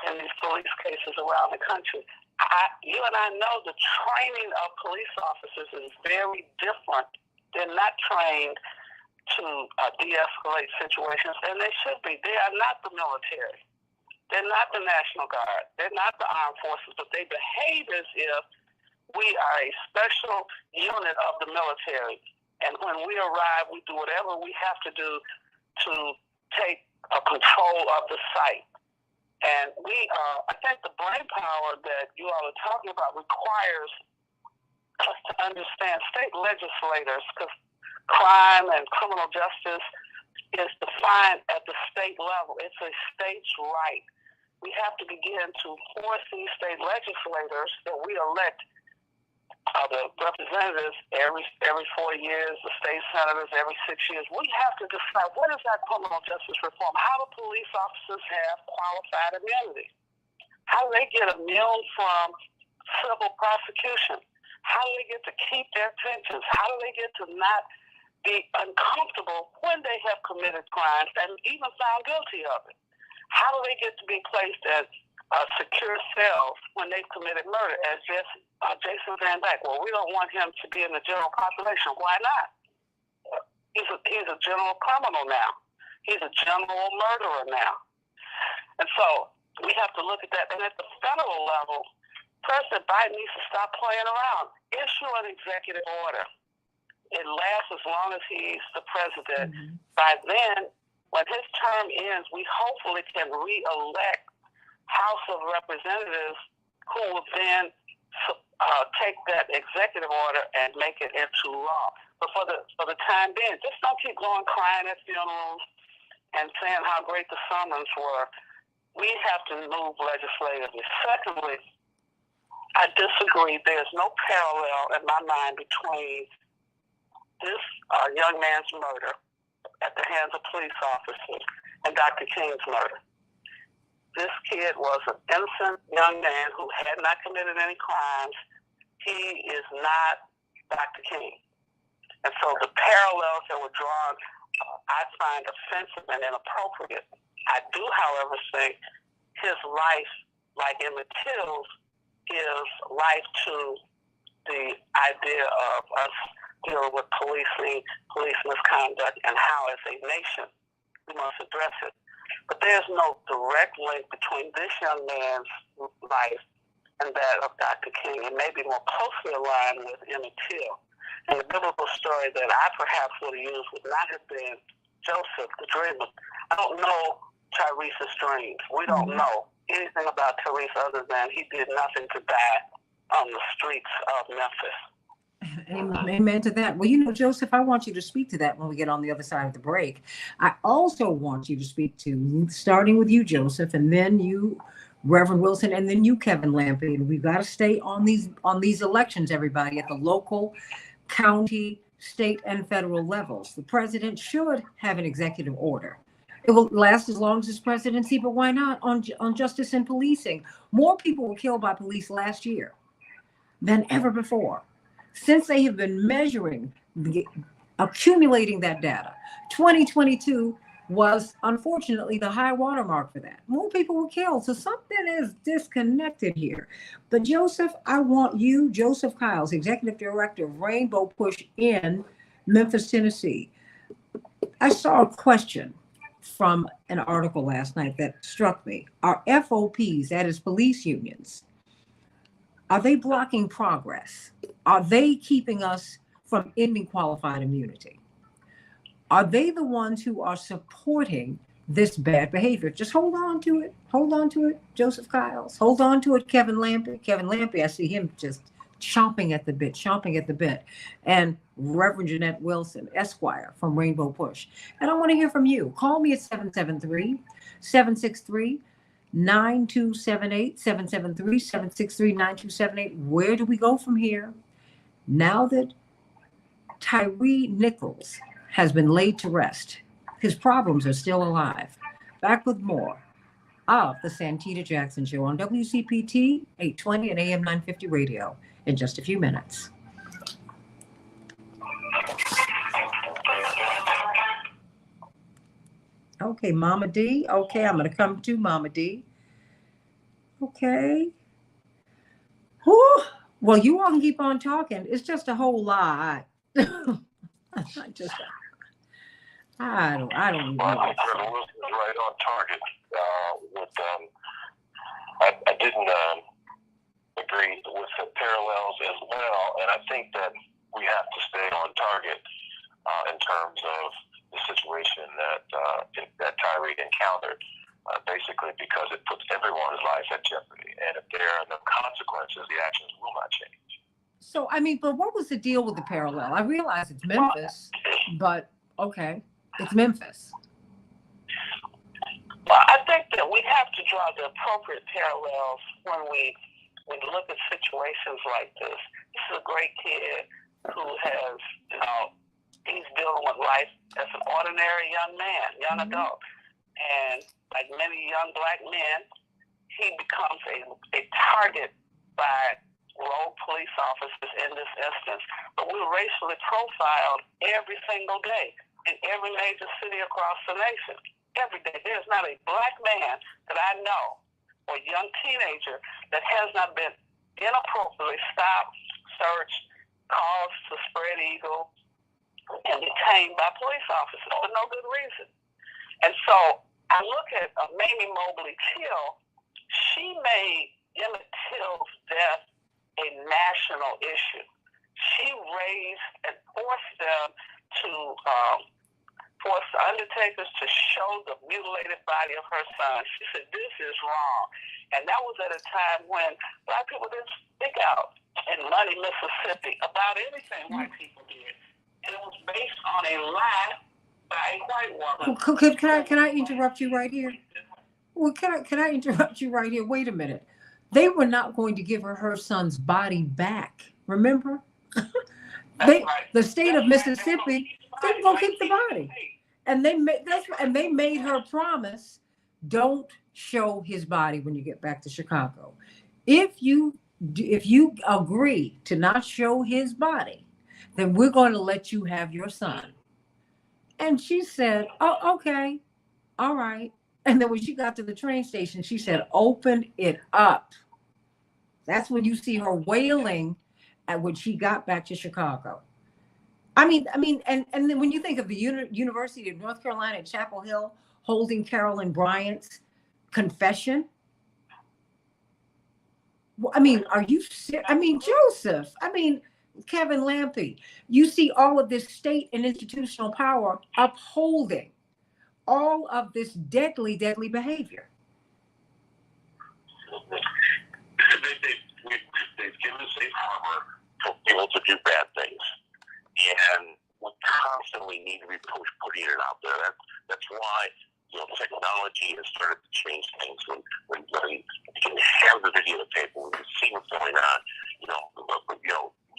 S6: in these police cases around the country. You and I know the training of police officers is very different. They're not trained to de-escalate situations, and they should be. They are not the military. They're not the National Guard. They're not the armed forces, but they behave as if we are a special unit of the military. And when we arrive, we do whatever we have to do to take control of the site. And I think the brain power that you all are talking about requires us to understand state legislators, because crime and criminal justice is defined at the state level. It's a state's right. We have to begin to force these state legislators that we elect, the representatives every 4 years, the state senators every 6 years. We have to decide, what is that criminal justice reform? How do police officers have qualified immunity? How do they get immune from civil prosecution? How do they get to keep their pensions? How do they get to not be uncomfortable when they have committed crimes and even found guilty of it? How do they get to be placed as secure cells when they've committed murder, as Jason Van Dyke? Well, we don't want him to be in the general population. Why not? He's a general criminal now. He's a general murderer now. And so we have to look at that. And at the federal level, President Biden needs to stop playing around. Issue an executive order. It lasts as long as he's the president. Mm-hmm. By then, when his term ends, we hopefully can re-elect House of Representatives who will then take that executive order and make it into law. But for the time being, just don't keep going crying at funerals and saying how great the summons were. We have to move legislatively. Secondly, I disagree. There's no parallel in my mind between this young man's murder at the hands of police officers and Dr. King's murder. This kid was an innocent young man who had not committed any crimes. He is not Dr. King. And so the parallels that were drawn, I find offensive and inappropriate. I do, however, think his life, like Emmett Till's, gives life to the idea of us dealing with police misconduct and how, as a nation, we must address it. But there's no direct link between this young man's life and that of Dr. King. It may be more closely aligned with Emmett Till. And the biblical story that I perhaps would have used would not have been Joseph, the dreamer. I don't know Tyrese's dreams. We don't know anything about Tyrese other than he did nothing to die on the streets of Memphis.
S1: Amen to that. Well, Joseph, I want you to speak to that when we get on the other side of the break. I also want you to speak to, starting with you, Joseph, and then you, Reverend Wilson, and then you, Kevin Lampe. And we've got to stay on these elections, everybody, at the local, county, state, and federal levels. The president should have an executive order. It will last as long as his presidency, but why not on justice and policing? More people were killed by police last year than ever before. Since they have been measuring, accumulating that data, 2022 was unfortunately the high watermark for that. More people were killed. So something is disconnected here. But Joseph, I want you, Joseph Kiles, Executive Director of Rainbow Push in Memphis, Tennessee. I saw a question from an article last night that struck me. Are FOPs, that is police unions, are they blocking progress? Are they keeping us from ending qualified immunity? Are they the ones who are supporting this bad behavior? Just hold on to it. Hold on to it, Joseph Kiles. Hold on to it, Kevin Lampe. Kevin Lampe, I see him just chomping at the bit. And Reverend Jeanette Wilson, Esquire from Rainbow Push. And I want to hear from you. Call me at 773-763-9278, 773-763-9278. Where do we go from here? Now that Tyree Nichols has been laid to rest, his problems are still alive. Back with more of the Santita Jackson Show on WCPT 820 and AM 950 radio in just a few minutes. Okay, Mama D. Okay, I'm going to come to Mama D. Okay. Whew. Well, you all can keep on talking. It's just a whole lot. I don't even know.
S4: Well, I think Reverend Wilson is right on target. I didn't agree with the parallels as well, and I think that we have to stay on target in terms of the situation that Tyree encountered, basically because it puts everyone's life at jeopardy, and if there are no consequences, the actions will not change.
S1: So, but what was the deal with the parallel? I realize it's Memphis, but okay, it's Memphis.
S6: Well, I think that we have to draw the appropriate parallels when we look at situations like this. This is a great kid who has, he's dealing with life as an ordinary young man, young adult. And like many young black men, he becomes a target by rogue police officers in this instance. But we're racially profiled every single day in every major city across the nation. Every day. There's not a black man that I know, or young teenager, that has not been inappropriately stopped, searched, caused to spread eagle, and detained by police officers for no good reason. And so I look at Mamie Mobley Till. She made Emmett Till's death a national issue. She raised and forced them to force the undertakers to show the mutilated body of her son. She said, this is wrong. And that was at a time when black people didn't speak out in Muddy, Mississippi, about anything white people did. And it was based on a lie by a white woman.
S1: Can I interrupt you right here? Well, can I interrupt you right here? Wait a minute. They were not going to give her son's body back. Remember? The state of Mississippi, they were going to keep the body. And they made her promise, don't show his body when you get back to Chicago. If you agree to not show his body, then we're going to let you have your son. And she said, oh, okay, all right. And then when she got to the train station, she said, open it up. That's when you see her wailing at when she got back to Chicago. I mean, and then when you think of the University of North Carolina at Chapel Hill holding Carolyn Bryant's confession, I mean, are you serious? I mean, Joseph, I mean, Kevin Lampy, you see all of this state and institutional power upholding all of this deadly behavior.
S4: They've given safe harbor for people to do bad things. And we constantly need to be putting it out there. That's why technology has started to change things. When you can have the videotape, when you see what's going on,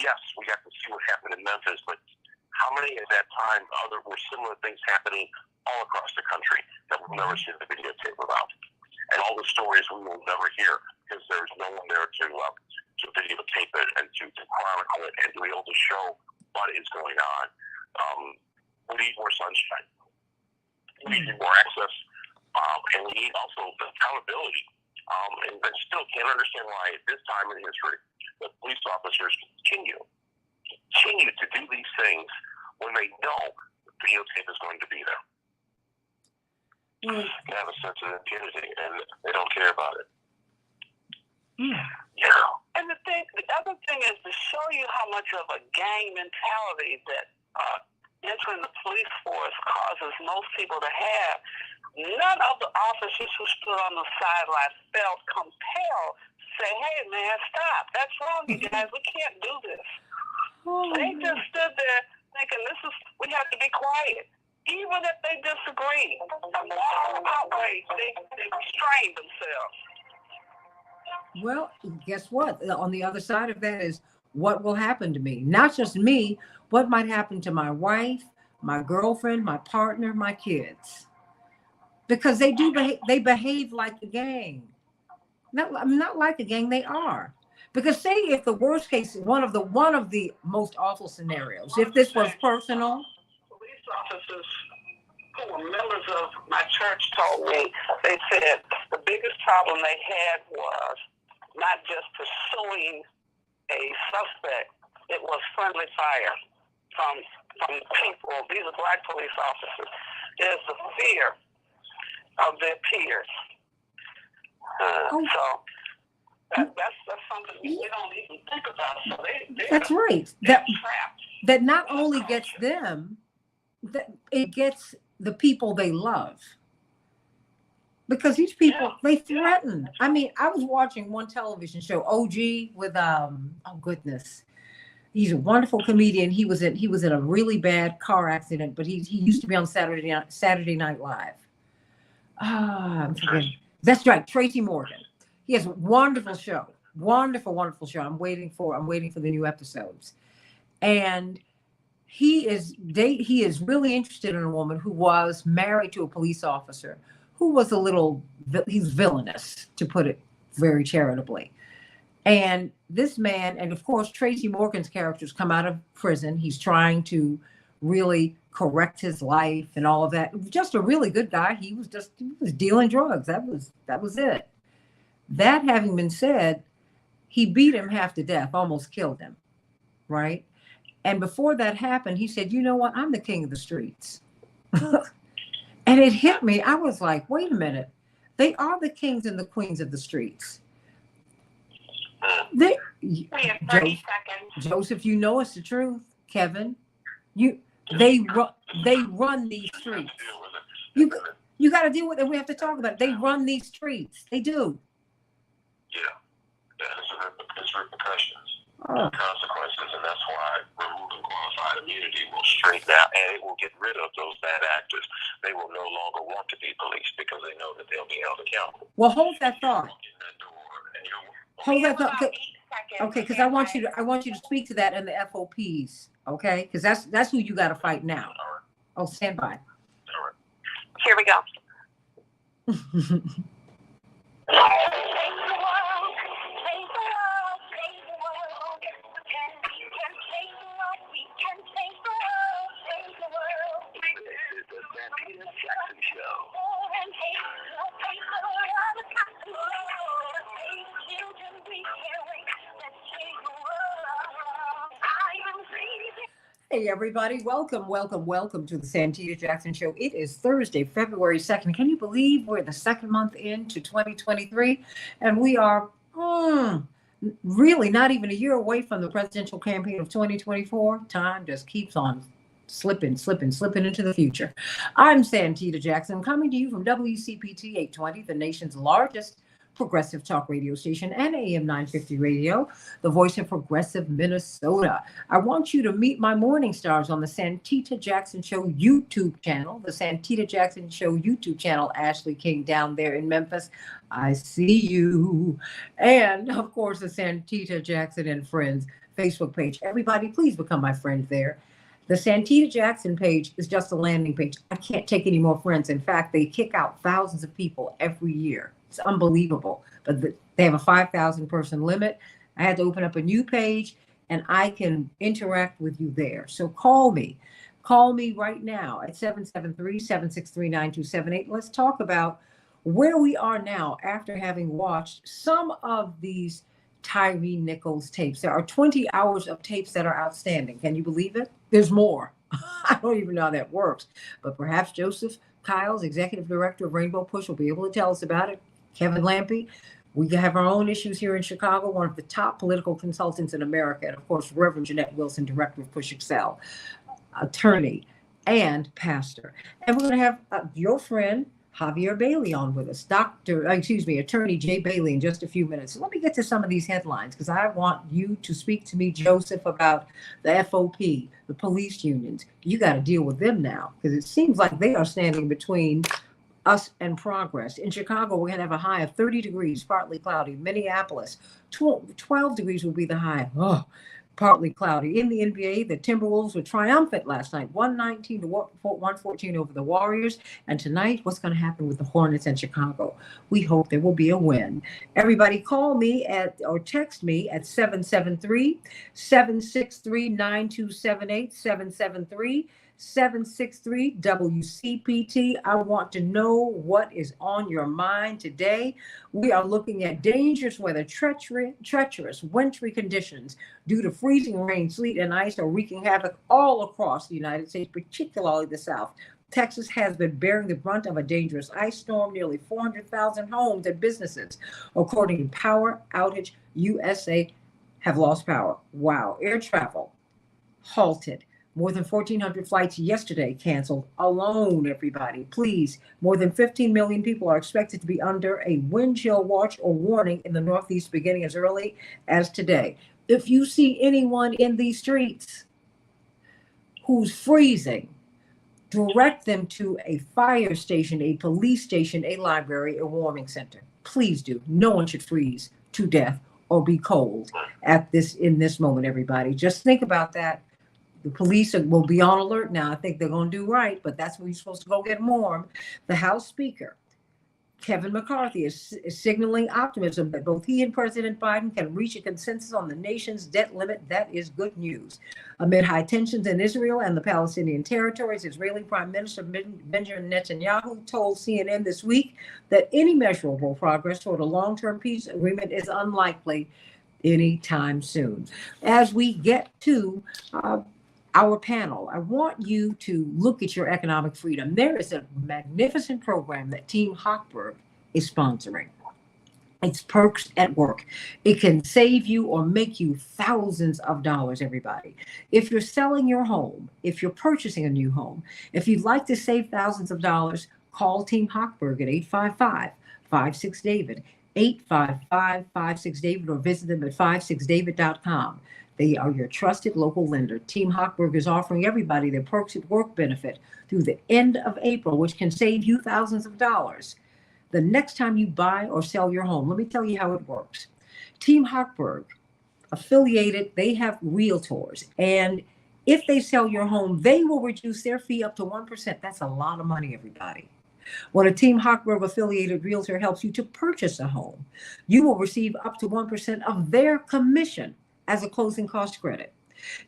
S4: yes, we got to see what happened in Memphis, but how many at that time were similar things happening all across the country that we've never seen the videotape about? And all the stories we will never hear because there's no one there to videotape it and to chronicle it and to be able to show what is going on. We need more sunshine. We need more access. And we need also accountability. And I still can't understand why at this time in history the police officers continue to do these things when they know the videotape is going to be there. They have a sense of impunity and they don't care about it. Yeah.
S6: And the other thing is to show you how much of a gang mentality that entering the police force causes most people to have. None of the officers who stood on the sideline felt compelled to say, hey, man, stop. That's wrong, you guys. We can't do this. They just stood there thinking, we have to be quiet. Even if they disagreed, outraged, they restrained themselves.
S1: Well, guess what? On the other side of that is what will happen to me. Not just me, what might happen to my wife, my girlfriend, my partner, my kids. Because they behave like a gang. Not like a gang, they are. Because say if the worst case, one of the most awful scenarios, if this was personal.
S6: Police officers who were members of my church told me, they said the biggest problem they had was not just pursuing a suspect, it was friendly fire from people. These are black police officers. There's the fear of their peers. So that's something we don't even think about. So
S1: that's right. That not only gets them, that it gets the people they love. Because these people, they threaten. I mean, I was watching one television show, OG, with oh goodness, he's a wonderful comedian. He was in a really bad car accident, but he used to be on Saturday Night Live. I'm forgetting. That's right, Tracy Morgan. He has a wonderful show, wonderful show. I'm waiting for the new episodes, and he is really interested in a woman who was married to a police officer who was he's villainous, to put it very charitably. And this man, and of course, Tracy Morgan's character's come out of prison. He's trying to really correct his life and all of that. Just a really good guy. He was dealing drugs. That was it. That having been said, he beat him half to death, almost killed him. Right? And before that happened, he said, you know what? I'm the king of the streets. And it hit me. I was like, wait a minute. They are the kings and the queens of the streets.
S2: We have 30 seconds.
S1: Joseph, you know it's the truth. Kevin, they run these streets. You got to deal with it. We have to talk about it. They run these streets. They do.
S4: Yeah. There's repercussions.
S1: Oh.
S4: consequences, and that's why removing qualified immunity will straighten out, and it will get rid of those bad actors. They will no longer want to be policed because they know that they'll be held accountable.
S1: Well, hold that thought. Hold that thought.
S2: About 8 seconds.
S1: Okay, because I want you to speak to that in the FOPs. Okay, because that's who you got to fight now. Oh, stand by.
S5: Here we go.
S4: The Santita Jackson Show.
S1: Hey, everybody. Welcome to the Santita Jackson Show. It is Thursday, February 2nd. Can you believe we're the second month into 2023? And we are really not even a year away from the presidential campaign of 2024. Time just keeps on slipping into the future. I'm Santita Jackson, coming to you from WCPT 820, the nation's largest progressive talk radio station, and AM 950 radio, the voice of progressive Minnesota. I want you to meet my morning stars on the Santita Jackson Show YouTube channel, the Santita Jackson Show YouTube channel. Ashley King down there in Memphis, I see you. And of course, the Santita Jackson and Friends Facebook page. Everybody, please become my friend there. The Santita Jackson page is just a landing page. I can't take any more friends. In fact, they kick out thousands of people every year. It's unbelievable. But they have a 5,000 person limit. I had to open up a new page, and I can interact with you there. So call me. Call me right now at 773-763-9278. Let's talk about where we are now after having watched some of these Tyre Nichols tapes. There are 20 hours of tapes that are outstanding. Can you believe it? There's more. I don't even know how that works. But perhaps Joseph Kyles, executive director of Rainbow Push, will be able to tell us about it. Kevin Lampe, we have our own issues here in Chicago, one of the top political consultants in America, and of course, Reverend Jeanette Wilson, director of Push Excel, attorney and pastor. And we're going to have your friend, Javier Bailey, on with us, Attorney Jay Bailey, in just a few minutes. So let me get to some of these headlines, because I want you to speak to me, Joseph, about the FOP, the police unions. You got to deal with them now, because it seems like they are standing between us and progress. In Chicago, we're going to have a high of 30 degrees, partly cloudy. Minneapolis, 12 degrees will be the high. Partly cloudy. In the NBA, the Timberwolves were triumphant last night, 119 to 114 over the Warriors. And tonight, what's going to happen with the Hornets in Chicago? We hope there will be a win. Everybody call me or text me at 773-763-9278, 763 WCPT. I want to know what is on your mind today. We are looking at dangerous weather, treacherous wintry conditions due to freezing rain, sleet, and ice are wreaking havoc all across the United States, particularly the South. Texas has been bearing the brunt of a dangerous ice storm. Nearly 400,000 homes and businesses, according to Power Outage USA, have lost power. Wow. Air travel halted. More than 1,400 flights yesterday canceled alone, everybody. Please, more than 15 million people are expected to be under a wind chill watch or warning in the Northeast beginning as early as today. If you see anyone in these streets who's freezing, direct them to a fire station, a police station, a library, a warming center. Please do. No one should freeze to death or be cold in this moment, everybody. Just think about that. The police will be on alert now. I think they're going to do right, but that's when you're supposed to go get warm. The House Speaker, Kevin McCarthy, is signaling optimism that both he and President Biden can reach a consensus on the nation's debt limit. That is good news. Amid high tensions in Israel and the Palestinian territories, Israeli Prime Minister Benjamin Netanyahu told CNN this week that any measurable progress toward a long-term peace agreement is unlikely anytime soon. As we get to our panel, I want you to look at your economic freedom. There is a magnificent program that Team Hochberg is sponsoring. It's Perks at Work. It can save you or make you thousands of dollars, everybody. If you're selling your home, if you're purchasing a new home, if you'd like to save thousands of dollars, call Team Hochberg at 855-56-DAVID. 855-56-DAVID or visit them at 56david.com. They are your trusted local lender. Team Hochberg is offering everybody their Perks at Work benefit through the end of April, which can save you thousands of dollars the next time you buy or sell your home. Let me tell you how it works. Team Hochberg, affiliated, they have realtors. And if they sell your home, they will reduce their fee up to 1%. That's a lot of money, everybody. When a Team Hochberg affiliated realtor helps you to purchase a home, you will receive up to 1% of their commission as a closing cost credit.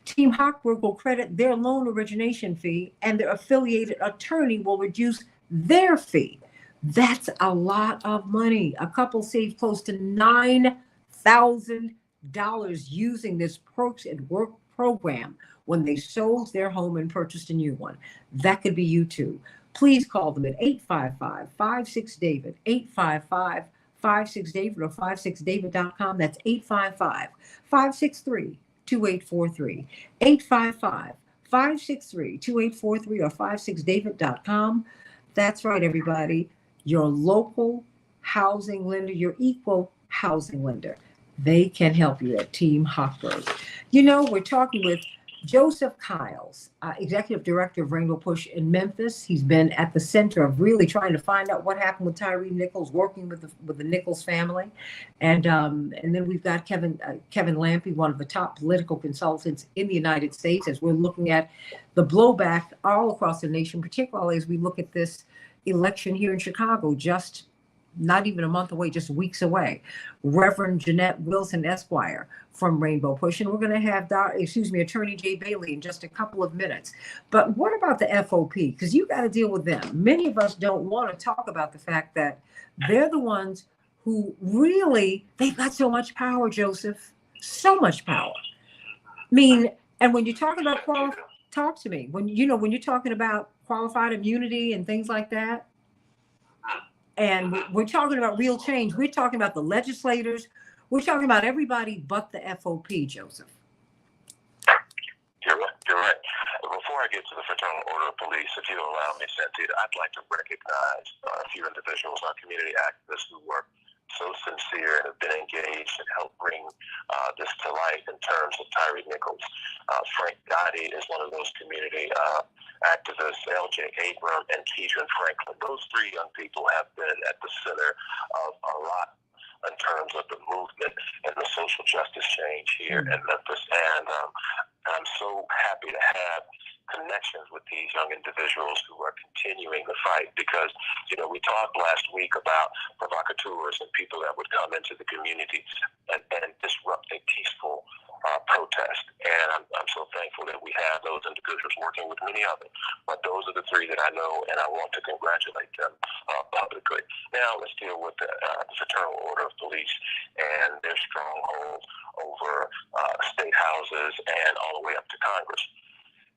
S1: Team Hochberg will credit their loan origination fee, and their affiliated attorney will reduce their fee. That's a lot of money. A couple saved close to $9,000 using this Perks at Work program when they sold their home and purchased a new one. That could be you too. Please call them at 855-56-DAVID, 855-56-DAVID or 56david.com. That's 855-563-2843, 855-563-2843 or 56david.com. That's right, everybody. Your local housing lender, your equal housing lender. They can help you at Team Hochberg. You know, we're talking with Joseph Kiles, Executive Director of Rainbow Push in Memphis. He's been at the center of really trying to find out what happened with Tyree Nichols, working with the Nichols family. And then we've got Kevin Lampe, one of the top political consultants in the United States, as we're looking at the blowback all across the nation, particularly as we look at this election here in Chicago, just not even a month away, just weeks away. Reverend Jeanette Wilson, Esquire, from Rainbow Push. And we're going to have, Attorney Jay Bailey in just a couple of minutes. But what about the FOP? Because you got to deal with them. Many of us don't want to talk about the fact that they're the ones who really, they've got so much power, Joseph, so much power. I mean, and when you're talking about talk to me. When you're talking about qualified immunity and things like that, and we're talking about real change. We're talking about the legislators. We're talking about everybody but the FOP, Joseph.
S4: You're right. Before I get to the Fraternal Order of Police, if you allow me, Santita, I'd like to recognize a few individuals, our community activists who work so sincere and have been engaged and helped bring this to life in terms of Tyree Nichols. Frank Gotti is one of those community activists, L.J. Abram and Keedron Franklin. Those three young people have been at the center of a lot in terms of the movement and the social justice change here in Memphis. And I'm so happy to have connections with these young individuals who are continuing the fight because, we talked last week about provocateurs and people that would come into the community and disrupt a peaceful protest. And I'm so thankful that we have those individuals working with many of them. But those are the three that I know, and I want to congratulate them publicly. Now let's deal with the Fraternal Order of Police and their stronghold over state houses and all the way up to Congress.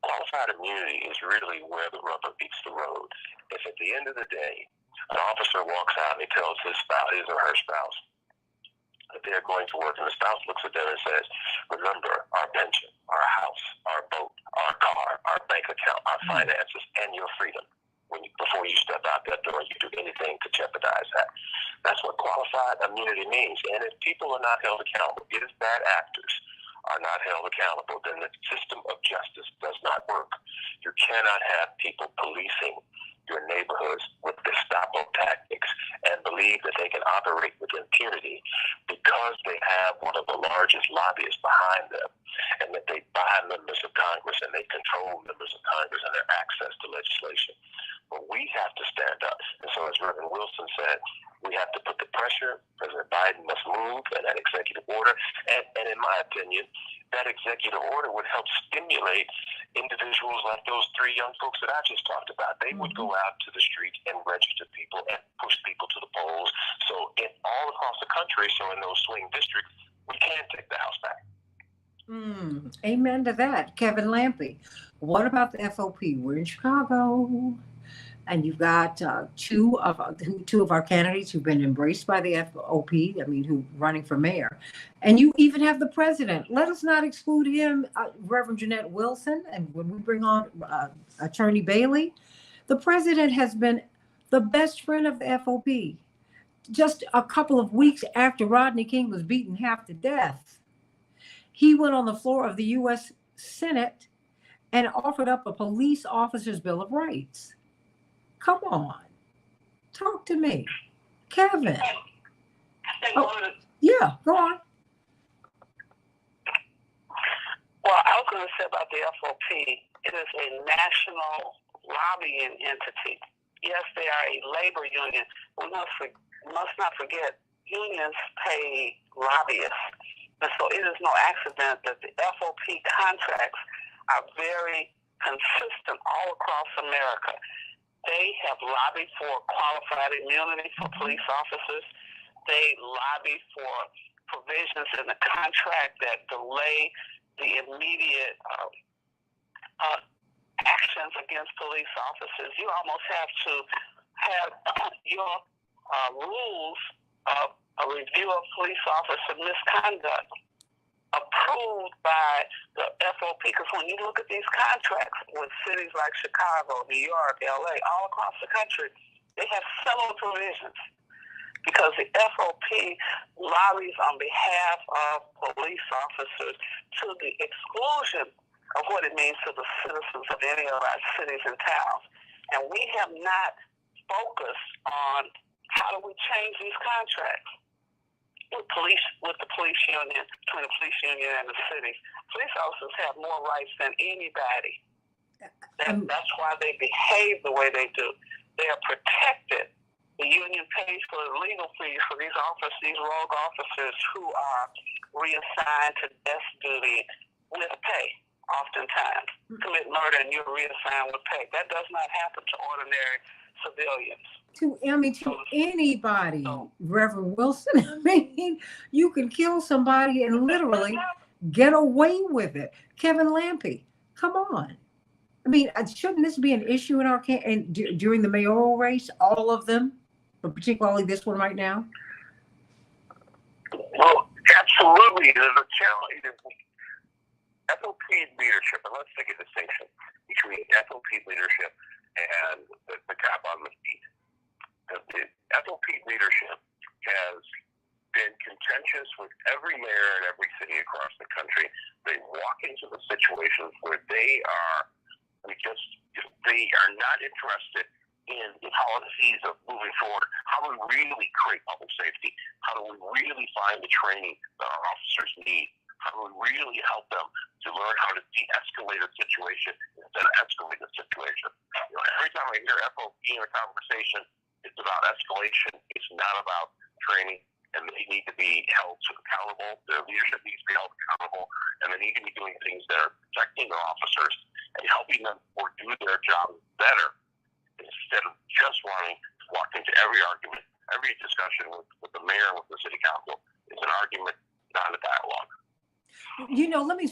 S4: Qualified immunity is really where the rubber meets the road. If at the end of the day, an officer walks out and he tells his or her spouse that they're going to work, and the spouse looks at them and says, remember our pension, our house, our boat, our car, our bank account, our finances, and your freedom. Before you step out that door, you do anything to jeopardize that. That's what qualified immunity means. And if people are not held accountable, if bad actors are not held accountable, then the system of justice does not work. You cannot have people policing your neighborhoods with Gestapo tactics and believe that they can operate with impunity because they have one of the largest lobbyists behind them and that they buy members of Congress and they control members of Congress and their access to legislation. But we have to stand up. And so as Reverend Wilson said, we have to put the pressure. President Biden must move in that executive order. And in my opinion, that executive order would help stimulate individuals like those three young folks that I just talked about. They would go out to the streets and register people and push people to the polls. So all across the country, so in those swing districts, we can take the House back.
S1: Amen to that. Kevin Lampe. What about the FOP? We're in Chicago. And you've got two of our candidates who've been embraced by the FOP, who running for mayor. And you even have the president. Let us not exclude him, Reverend Jeanette Wilson. And when we bring on Attorney Bailey, the president has been the best friend of the FOP. just a couple of weeks after Rodney King was beaten half to death, he went on the floor of the U.S. Senate and offered up a police officer's Bill of Rights. Come on. Talk to me. Kevin. Oh, yeah, go on.
S6: Well, I was going to say about the FOP, it is a national lobbying entity. Yes, they are a labor union. We must not forget, unions pay lobbyists. And so it is no accident that the FOP contracts are very consistent all across America. They have lobbied for qualified immunity for police officers. They lobby for provisions in the contract that delay the immediate actions against police officers. You almost have to have your rules of a review of police officer misconduct approved by the FOP, because when you look at these contracts with cities like Chicago, New York, LA, all across the country, they have similar provisions because the FOP lobbies on behalf of police officers to the exclusion of what it means to the citizens of any of our cities and towns. And we have not focused on how do we change these contracts with the police union, between the police union and the city. Police officers have more rights than anybody. That's why they behave the way they do. They are protected. The union pays for the legal fees for these officers, these rogue officers who are reassigned to desk duty with pay. Oftentimes, commit murder and you're reassigned with pay. That does not happen to ordinary civilians.
S1: To anybody, Reverend Wilson. I mean, you can kill somebody and literally get away with it. Kevin Lampy, come on. I mean, shouldn't this be an issue in our during the mayoral race? All of them, but particularly this one right now.
S4: Well, absolutely. There's a challenge. FOP leadership, and let's make a distinction between FOP leadership and the cop on the feet. The FOP leadership has been contentious with every mayor in every city across the country. They walk into the situations where they are not interested in the policies of moving forward. How do we really create public safety? How do we really find the training that our officers need? How do we really help them to learn how to de-escalate a situation instead of escalate a situation? Every time I hear FOP in a conversation, it's about escalation. It's not about training, and they need to be held accountable. Their leadership needs to be held accountable, and they need to be doing things that are protecting their officers and helping them do their job better instead of just wanting to walk into every argument, every discussion with the mayor and with the city council. It's an argument, not a dialogue.
S1: Let me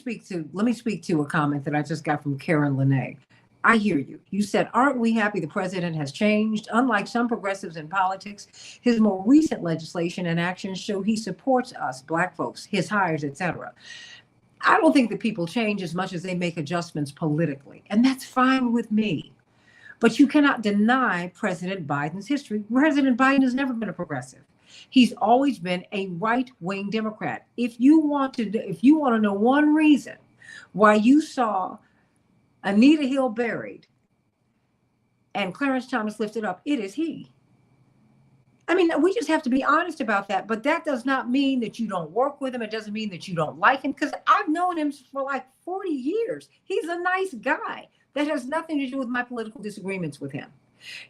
S1: speak to a comment that I just got from Karen Lene. I hear you. You said, aren't we happy the president has changed? Unlike some progressives in politics, his more recent legislation and actions show he supports us, Black folks, his hires, etc. I don't think that people change as much as they make adjustments politically, and that's fine with me. But you cannot deny President Biden's history. President Biden has never been a progressive. He's always been a right-wing Democrat. If you want to know one reason why you saw Anita Hill buried and Clarence Thomas lifted up, it is he. I mean, we just have to be honest about that. But that does not mean that you don't work with him. It doesn't mean that you don't like him, because I've known him for like 40 years. He's a nice guy. That has nothing to do with my political disagreements with him.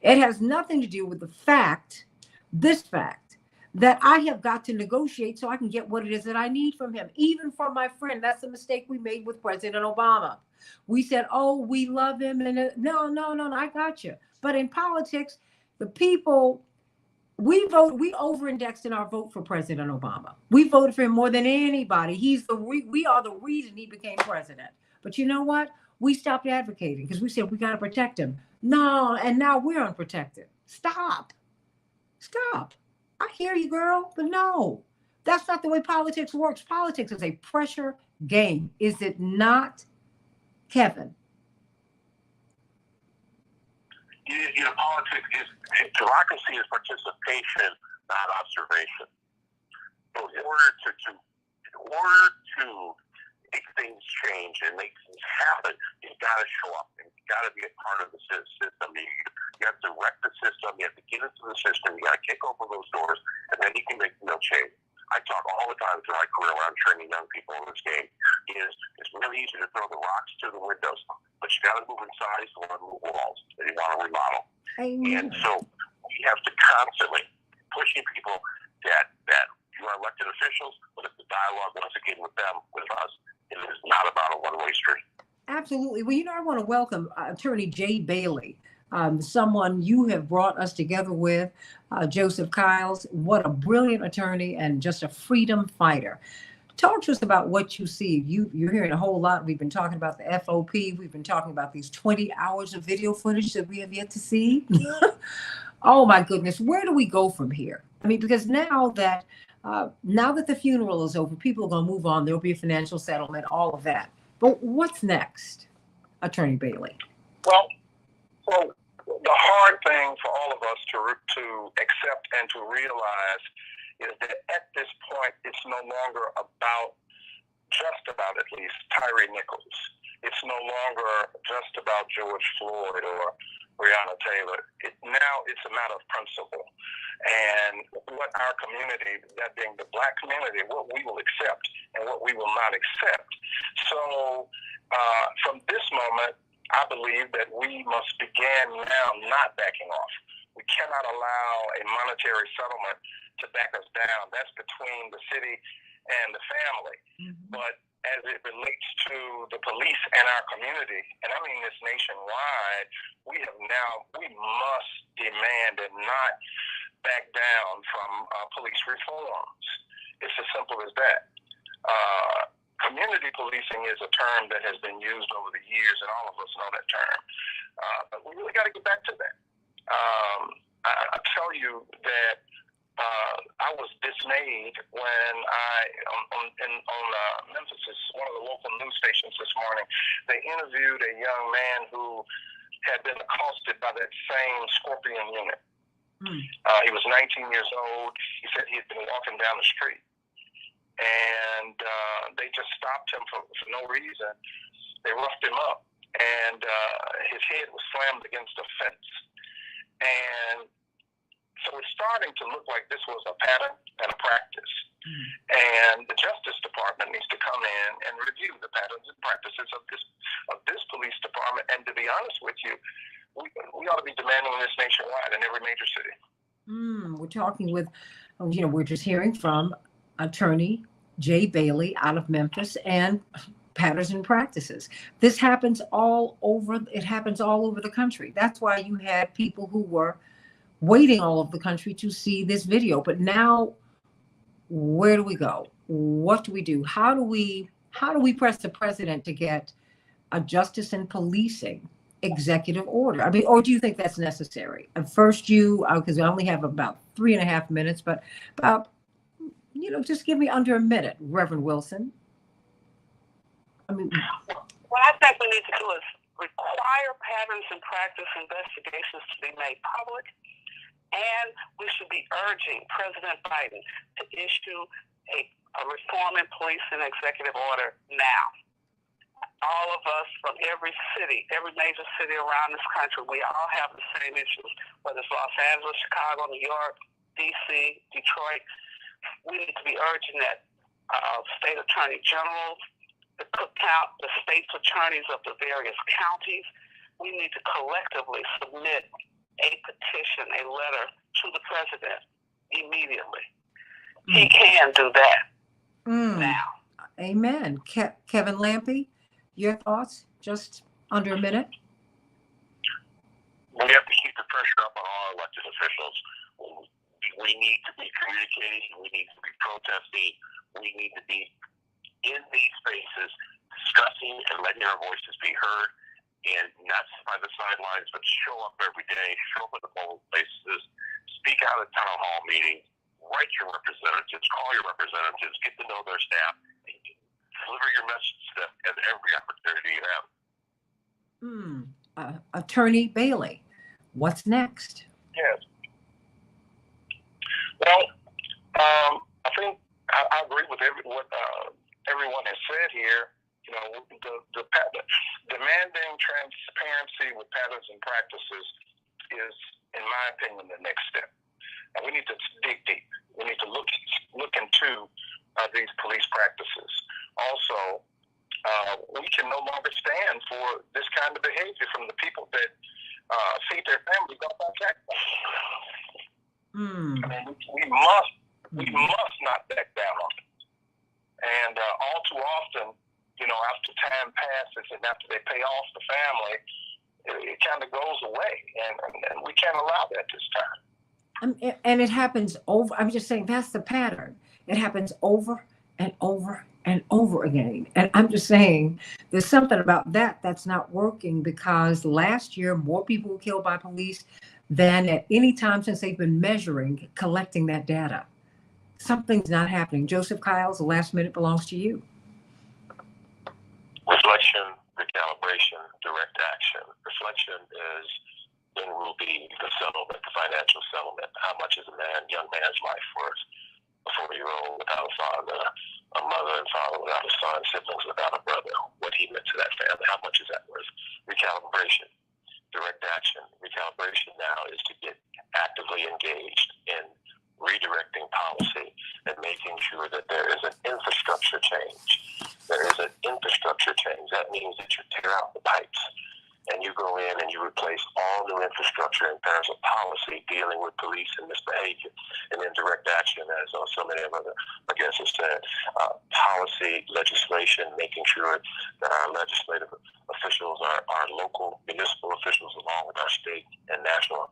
S1: It has nothing to do with this fact, that I have got to negotiate so I can get what it is that I need from him, even from my friend. That's the mistake we made with President Obama. We said, oh, we love him. And no, I got you. But in politics, the people, we over-indexed in our vote for President Obama. We voted for him more than anybody. We are the reason he became president. But you know what? We stopped advocating because we said we got to protect him. No, and now we're unprotected. Stop. I hear you, girl, but no, that's not the way politics works. Politics is a pressure game, is it not, Kevin?
S4: Politics is democracy is participation not observation. So in order to make things change and make things happen, you've got to show up and you've got to be a part of the system. You have to wreck the system. You have to get into the system. You got to kick open those doors, and then you can make real change. I talk all the time through my career when I'm training young people in this game. It's really easy to throw the rocks to the windows, but you got to move inside if you want to move walls and you want to remodel. And so we have to constantly pushing people that you are elected officials, but if the dialogue once again with them, with us, it is not about a one-way street. Absolutely.
S1: Well, I want to welcome Attorney Jay Bailey, someone you have brought us together with, Joseph Kiles. What a brilliant attorney and just a freedom fighter. Talk to us about what you see. You're hearing a whole lot. We've been talking about the FOP. We've been talking about these 20 hours of video footage that we have yet to see. Oh my goodness, where do we go from here? I mean, because now that the funeral is over, people are going to move on. There'll be a financial settlement, all of that. But what's next, Attorney Bailey?
S7: Well, so the hard thing for all of us to accept and to realize is that at this point, it's no longer at least, Tyree Nichols. It's no longer just about George Floyd or Breonna Taylor. Now it's a matter of principle. And what our community, that being the Black community, what we will accept and what we will not accept. So from this moment, I believe that we must begin now not backing off. We cannot allow a monetary settlement to back us down. That's between the city and the family. Mm-hmm. But as it relates to the police and our community, and I mean this nationwide, we must demand and not back down from police reforms. It's as simple as that. Community policing is a term that has been used over the years, and all of us know that term. But we really got to get back to that. I tell you that I was dismayed when on Memphis, one of the local news stations this morning, they interviewed a young man who had been accosted by that same Scorpion unit. He was 19 years old. He said he had been walking down the street, and they just stopped him for no reason. They roughed him up, and his head was slammed against a fence. And so it's starting to look like this was a pattern and a practice. And the Justice Department needs to come in and review the patterns and practices of this police department. And to be honest with you, we ought to be demanding this nationwide in every major city.
S1: We're talking with, we're just hearing from Attorney Jay Bailey out of Memphis and patterns and practices. This happens all over. It happens all over the country. That's why you had people who were waiting all over the country to see this video. But now, where do we go? What do we do? How do we press the president to get a justice and policing executive order? I mean, or do you think that's necessary? And first, because I only have about 3.5 minutes, but about, just give me under a minute, Reverend Wilson. I mean,
S6: what I think we need to do is require patterns and practice investigations to be made public, and we should be urging President Biden to issue a reform in police and executive order now. All of us from every city, every major city around this country, we all have the same issues, whether it's Los Angeles, Chicago, New York, D.C., Detroit. We need to be urging that state attorney generals, the state's attorneys of the various counties, we need to collectively submit a petition, a letter to the president immediately. He can do that now.
S1: Amen. Kevin Lampe, your thoughts? Just under a minute.
S4: We have to keep the pressure up on all elected officials. We need to be communicating. We need to be protesting. We need to be in these spaces discussing and letting our voices be heard, and not by the sidelines, but show up every day, show up at the polling places, speak out at town hall meetings, write your representatives, call your representatives, get to know their staff, and deliver your message to them at every opportunity you have.
S1: Attorney Bailey, what's next?
S7: Yes. Well, I think I agree with what everyone has said here. You know, demanding transparency with patterns and practices is, in my opinion, the next step. And we need to dig deep. We need to look into these police practices. Also, we can no longer stand for this kind of behavior from the people that feed their families off our tax dollars. I mean, we must not back down on it. And all too often, you know, after time passes and after they pay off the family, it kind of goes away, and we can't allow that this time.
S1: And it happens over. I'm just saying that's the pattern. It happens over and over and over again. And I'm just saying there's something about that that's not working, because last year more people were killed by police than at any time since they've been collecting that data. Something's not happening. Joseph Kiles, the last minute belongs to you.
S4: Reflection, recalibration, direct action. Reflection is when will be the settlement, the financial settlement. How much is a young man's life worth? A 4-year-old without a father, a mother and father without a son, siblings without a brother. What he meant to that family. How much is that worth? Recalibration, direct action. Recalibration now is to get actively engaged in redirecting policy and making sure that there is an infrastructure change. There is an infrastructure change. That means that you tear out the pipes and you go in and you replace all new infrastructure in terms of policy dealing with police and misbehavior. And then direct action, as so many of other guests have said, policy, legislation, making sure that our legislative officials, our local municipal officials, along with our state and national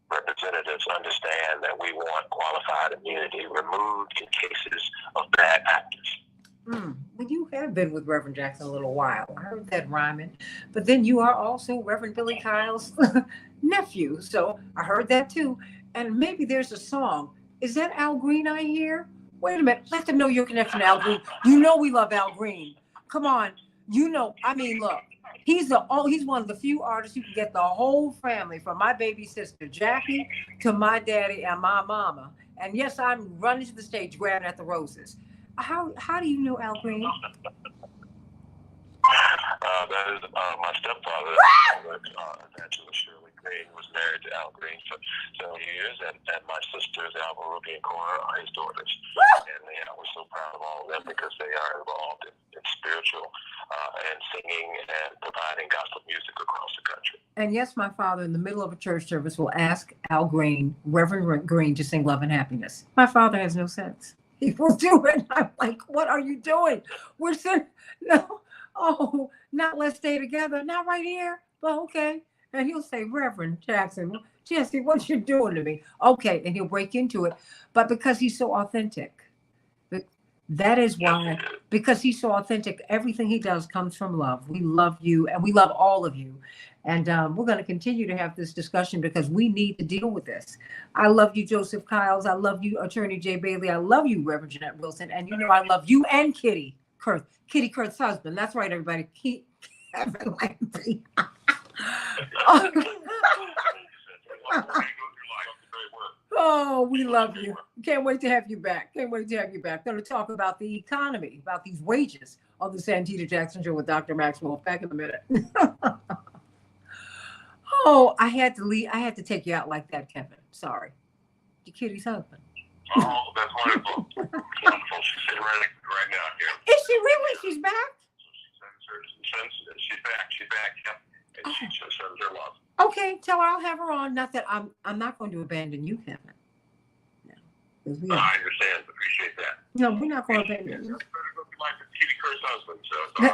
S4: representatives, understand that we want qualified immunity removed in cases of bad actors.
S1: Well, you have been with Reverend Jackson a little while. I heard that rhyming. But then you are also Reverend Billy Kyle's nephew. So I heard that too. And maybe there's a song. Is that Al Green I hear? Wait a minute. Let them know your connection to Al Green. You know we love Al Green. Come on. You know, I mean, look. He's one of the few artists who can get the whole family, from my baby sister Jackie to my daddy and my mama. And yes, I'm running to the stage grabbing at the roses. How do you know Al Green?
S4: That is my stepfather, Angela Shirley Green, was married to Al Green for several years, and my sisters, Alva, Ruby, and Cora, are his daughters. And we're so proud of all of them because they are involved in spiritual and singing and providing gospel music across the country. And
S1: yes, my father, in the middle of a church service, will ask Al Green, Reverend Green, to sing Love and Happiness. My father has no sense. He will do it. I'm like, what are you doing? We're sitting, no, oh, not let's stay together. Not right here. Well, okay. And he'll say, Reverend Jackson, Jesse, what you doing to me? Okay. And he'll break into it. But because he's so authentic, that is why, because he's so authentic, everything he does comes from love. We love you, and we love all of you. And we're going to continue to have this discussion because we need to deal with this. I love you, Joseph Kiles. I love you, Attorney Jay Bailey. I love you, Reverend Jeanette Wilson. And you know I love you and Kitty Kurth's husband. That's right, everybody. Kevin Lamprey. Oh, we love you. Can't wait to have you back. Going to talk about the economy, about these wages on the Santita Jackson Show with Dr. Maxwell. Back in a minute. Oh, I had to leave. I had to take you out like that, Kevin. Sorry. Your Kitty's husband.
S4: Oh, that's wonderful. Wonderful. She's sitting right now here.
S1: Is she really? She's back?
S4: She's back. Yep. And she just sends her love.
S1: Okay, tell her I'll have her on. Not that I'm not going to abandon you, Kevin. No,
S4: I understand. Appreciate that.
S1: No, we're not going to abandon you.
S4: Like Kitty Kurth's husband, so it's all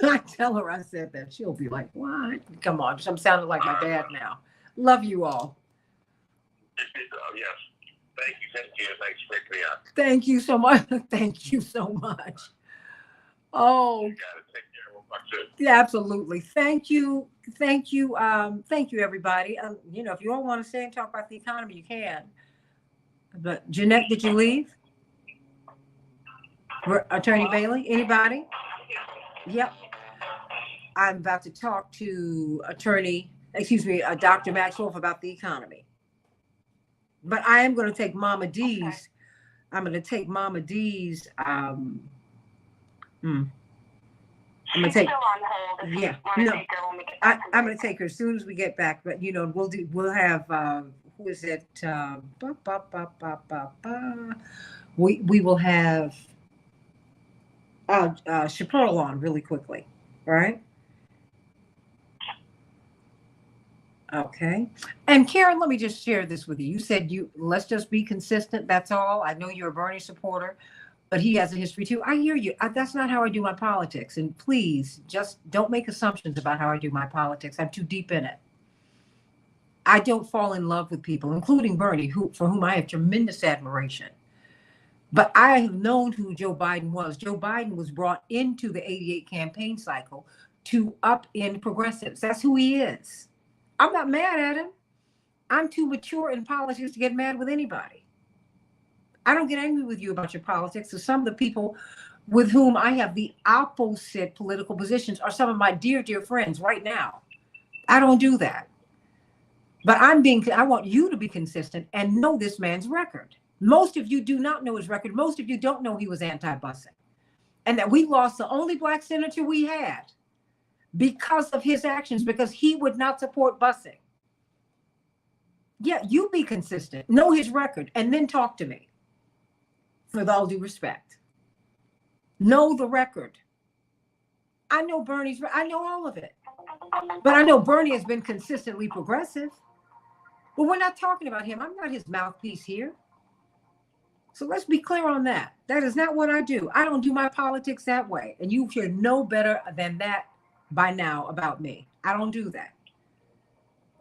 S4: right.
S1: I tell her I said that. She'll be like, what? Come on, I'm sounding like my dad now. Love you all.
S4: Yes. Thank you. Thanks for picking me up.
S1: Thank you so much. Thank you so much. Oh.
S4: You gotta take care of myself.
S1: Yeah, absolutely. Thank you. Thank you, everybody. If you all want to stay and talk about the economy, you can. But Jeanette, did you leave? Attorney Bailey, anybody? Yep. I'm about to talk to Dr. Maxwell about the economy. But I am going to take Mama D's.
S2: Okay.
S1: I'm going to take Mama D's. I'm going to
S2: She's
S1: take.
S2: still on hold. If
S1: Yeah,
S2: you want to
S1: no,
S2: take her when we get back
S1: I'm going to take her as soon as we get back. But you know, we'll have who is it? We will have Chappelle on really quickly, right? Okay. And Karen, let me just share this with you. You said let's just be consistent. That's all. I know you're a Bernie supporter, but he has a history too. I hear you. That's not how I do my politics. And please just don't make assumptions about how I do my politics. I'm too deep in it. I don't fall in love with people, including Bernie, for whom I have tremendous admiration. But I have known who Joe Biden was. Joe Biden was brought into the 88 campaign cycle to upend progressives. That's who he is. I'm not mad at him. I'm too mature in politics to get mad with anybody. I don't get angry with you about your politics. So some of the people with whom I have the opposite political positions are some of my dear, dear friends right now. I don't do that. But I want you to be consistent and know this man's record. Most of you do not know his record. Most of you don't know he was anti-busing. And that we lost the only black senator we had because of his actions, because he would not support busing. Yeah, you be consistent, know his record, and then talk to me. With all due respect. Know the record. I know I know all of it. But I know Bernie has been consistently progressive. But we're not talking about him. I'm not his mouthpiece here. So let's be clear on that. That is not what I do. I don't do my politics that way. And you should know better than that by now about me. I don't do that.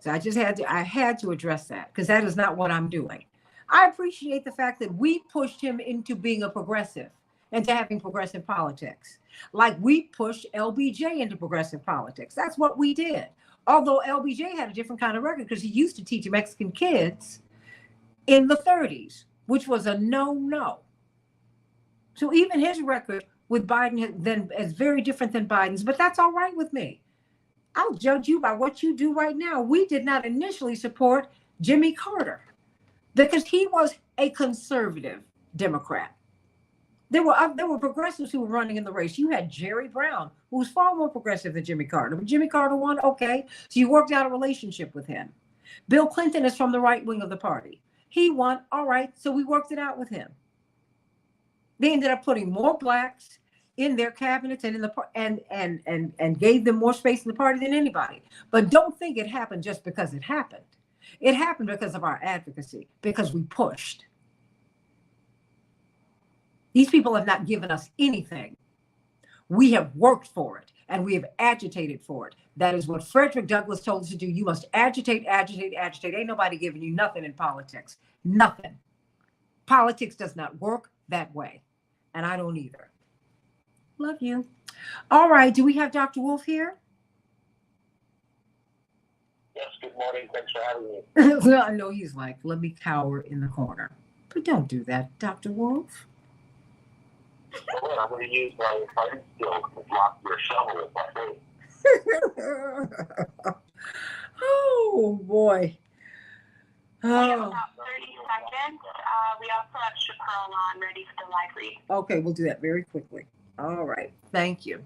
S1: So I had to address that because that is not what I'm doing. I appreciate the fact that we pushed him into being a progressive and to having progressive politics. Like we pushed LBJ into progressive politics. That's what we did. Although LBJ had a different kind of record because he used to teach Mexican kids in the 30s, which was a no. So even his record with Biden is very different than Biden's, but that's all right with me. I'll judge you by what you do right now. We did not initially support Jimmy Carter because he was a conservative Democrat. There were progressives who were running in the race. You had Jerry Brown, who was far more progressive than Jimmy Carter. But Jimmy Carter won, okay. So you worked out a relationship with him. Bill Clinton is from the right wing of the party. He won, all right. So we worked it out with him. They ended up putting more blacks in their cabinets and in the and gave them more space in the party than anybody. But don't think it happened just because it happened. It happened because of our advocacy, because we pushed. These people have not given us anything. We have worked for it and we have agitated for it. That is what Frederick Douglass told us to do. You must agitate, agitate, agitate. Ain't nobody giving you nothing in politics. Nothing. Politics does not work that way. And I don't either. Love you. All right. Do we have Dr. Wolf here?
S4: Yes, good morning. Thanks for having me.
S1: Well, I know he's like, let me cower in the corner. But don't do that, Dr. Wolf.
S4: Well, I'm going to use my fighting skills to block your shovel with my face.
S1: Oh, boy.
S2: We have
S1: Oh.
S2: about 30 seconds. We also have Chappelle on ready for the live read.
S1: Okay, we'll do that very quickly. All right. Thank you.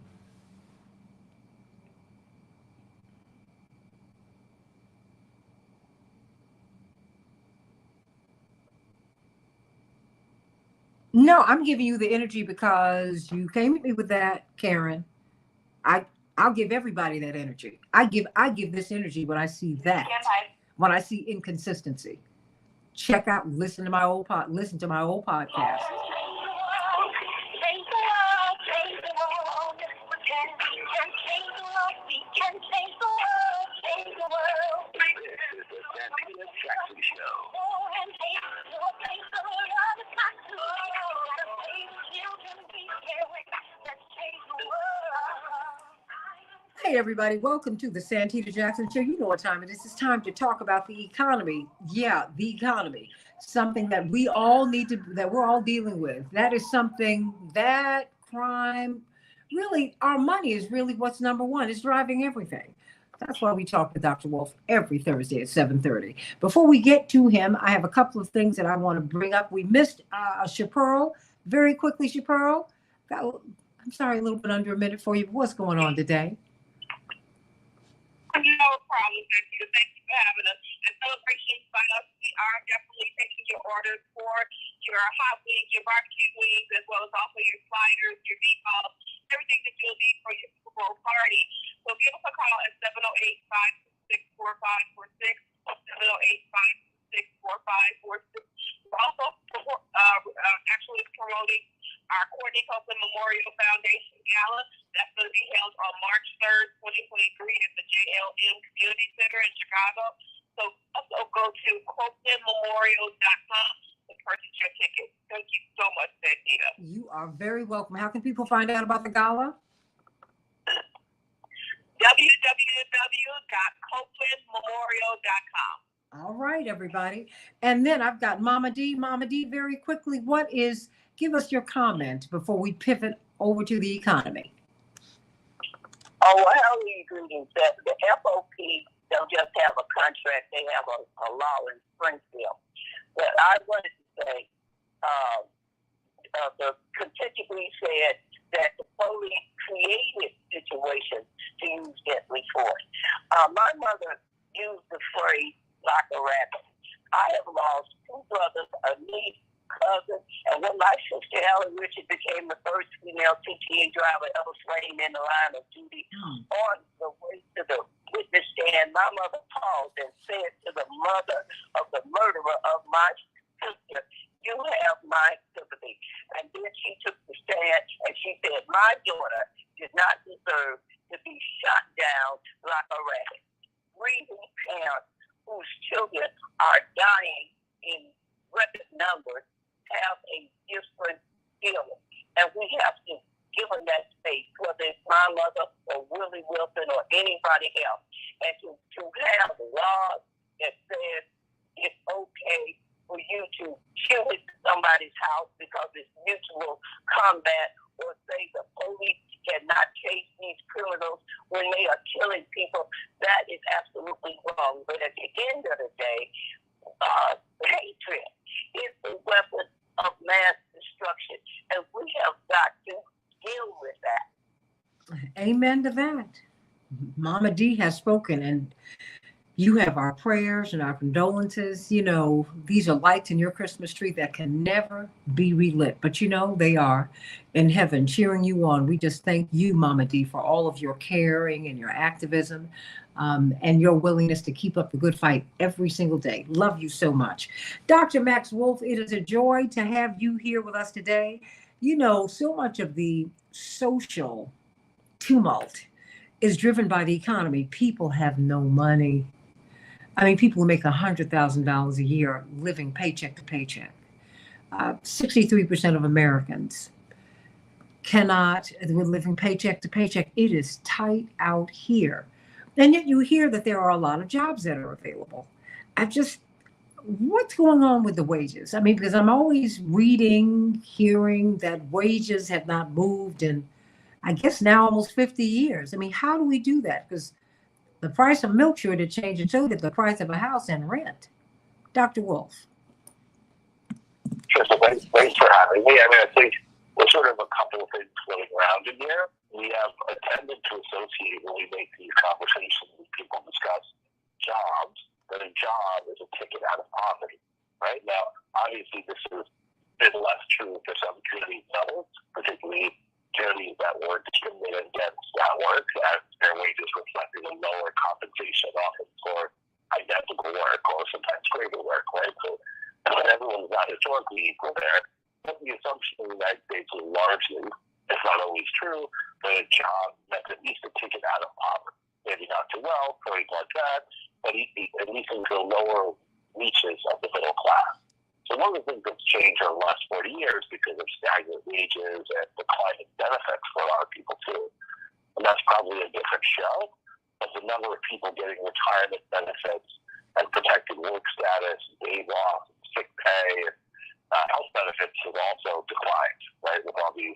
S1: No, I'm giving you the energy because you came at me with that, Karen. I'll give everybody that energy. I give this energy when I see that. When I see inconsistency. Check out, listen to my old podcast. Hey everybody, welcome to the Santita Jackson Show. You know what time it is. It's time to talk about the economy. Yeah, the economy. Something that we're all dealing with. That is something that crime, really, our money is really what's number one. It's driving everything. That's why we talk to Dr. Wolf every Thursday at 7:30. Before we get to him, I have a couple of things that I want to bring up. We missed Chaparral. Very quickly, Chaparral. I'm sorry, a little bit under a minute for you. What's going on today?
S2: No problem, Santita. Thank you for having us. And celebrations by us, we are definitely taking your orders for your hot wings, your barbecue wings, as well as also your sliders, your meatballs, everything that you'll need for your Super Bowl party. So give us a call at 708-526-4546 or 708-526-4546. We're also actually promoting our Courtney Copeland Memorial Foundation Gala. That's going to be held on March 3rd, 2023 at the JLM Community Center in Chicago. So also go to CopelandMemorial.com to purchase your ticket. Thank you so much, Santita.
S1: You are very welcome. How can people find out about the gala?
S2: www.copelandmemorial.com.
S1: All right, everybody. And then I've got Mama D. Mama D, very quickly, give us your comment before we pivot over to the economy.
S5: Oh, well, howdy, greetings. The FOP don't just have a contract, they have a law in Springfield. But I wanted to say, the contiguously said that the police created situations to use deadly force. My mother used the phrase "like a rabbit." I have lost 2 brothers, a niece, cousin, and when my sister Ellen Richard became the first female TTA driver ever slain in the line of duty, on the way to the witness stand, my mother paused and said to the mother of the murderer of my sister, "You have my sympathy." And then she took the stand and she said, "My daughter did not deserve to be shot down like a rabbit." Grieving parents whose children are dying in record numbers have a different feeling. And we have to give them that space, whether it's my mother or Willie Wilson or anybody else. And to have laws that says it's okay for you to kill at somebody's house because it's mutual combat, or say the police cannot chase these criminals when they are killing people, that is absolutely wrong. But at the end of the day, hatred is the weapon of mass destruction, and we have got to deal with that.
S1: Amen to that. Mama D has spoken, and you have our prayers and our condolences. You know, these are lights in your Christmas tree that can never be relit, but you know, they are in heaven cheering you on. We just thank you, Mama D, for all of your caring and your activism, and your willingness to keep up the good fight every single day. Love you so much. Dr. Max Wolf, it is a joy to have you here with us today. You know, so much of the social tumult is driven by the economy. People have no money. I mean, people who make $100,000 a year living paycheck to paycheck. 63% of Americans we're living paycheck to paycheck. It is tight out here. And yet you hear that there are a lot of jobs that are available. What's going on with the wages? I mean, because I'm always hearing that wages have not moved in, I guess now almost 50 years. I mean, how do we do that? Because the price of milk sure did change, and so did the price of a house and rent. Dr. Wolf.
S4: Sure, so thanks for having me. I mean, I think there's sort of a couple of things floating around in here. We have tended to associate when we make these conversations with people discuss jobs, that a job is a ticket out of poverty, right? Now, obviously, this has been less true for some community levels, particularly communities that were discriminated against at work, as their wages reflected a lower compensation often for identical work or sometimes greater work, right? So everyone's not historically equal there. But the assumption in the United States is largely, it's not always true, that a job meant at least a ticket out of poverty. Maybe not to wealth or anything like that, but at least into the lower reaches of the middle class. So one of the things that's changed over the last 40 years because of stagnant wages and declining benefits for a lot of people too. And that's probably a different show, but the number of people getting retirement benefits and protected work status, days off, sick pay, and health benefits have also declined, right, with all these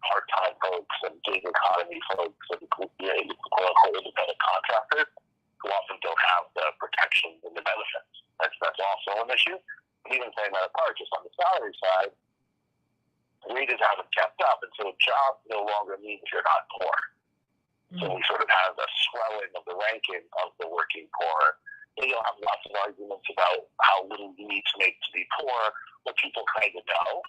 S4: part-time folks and gig economy folks and quote-unquote independent contractors. an issue. But even saying that apart, just on the salary side, wages haven't kept up, and so a job no longer means you're not poor. So we sort of have a swelling of the ranking of the working poor. And you'll have lots of arguments about how little you need to make to be poor, but people kind of know.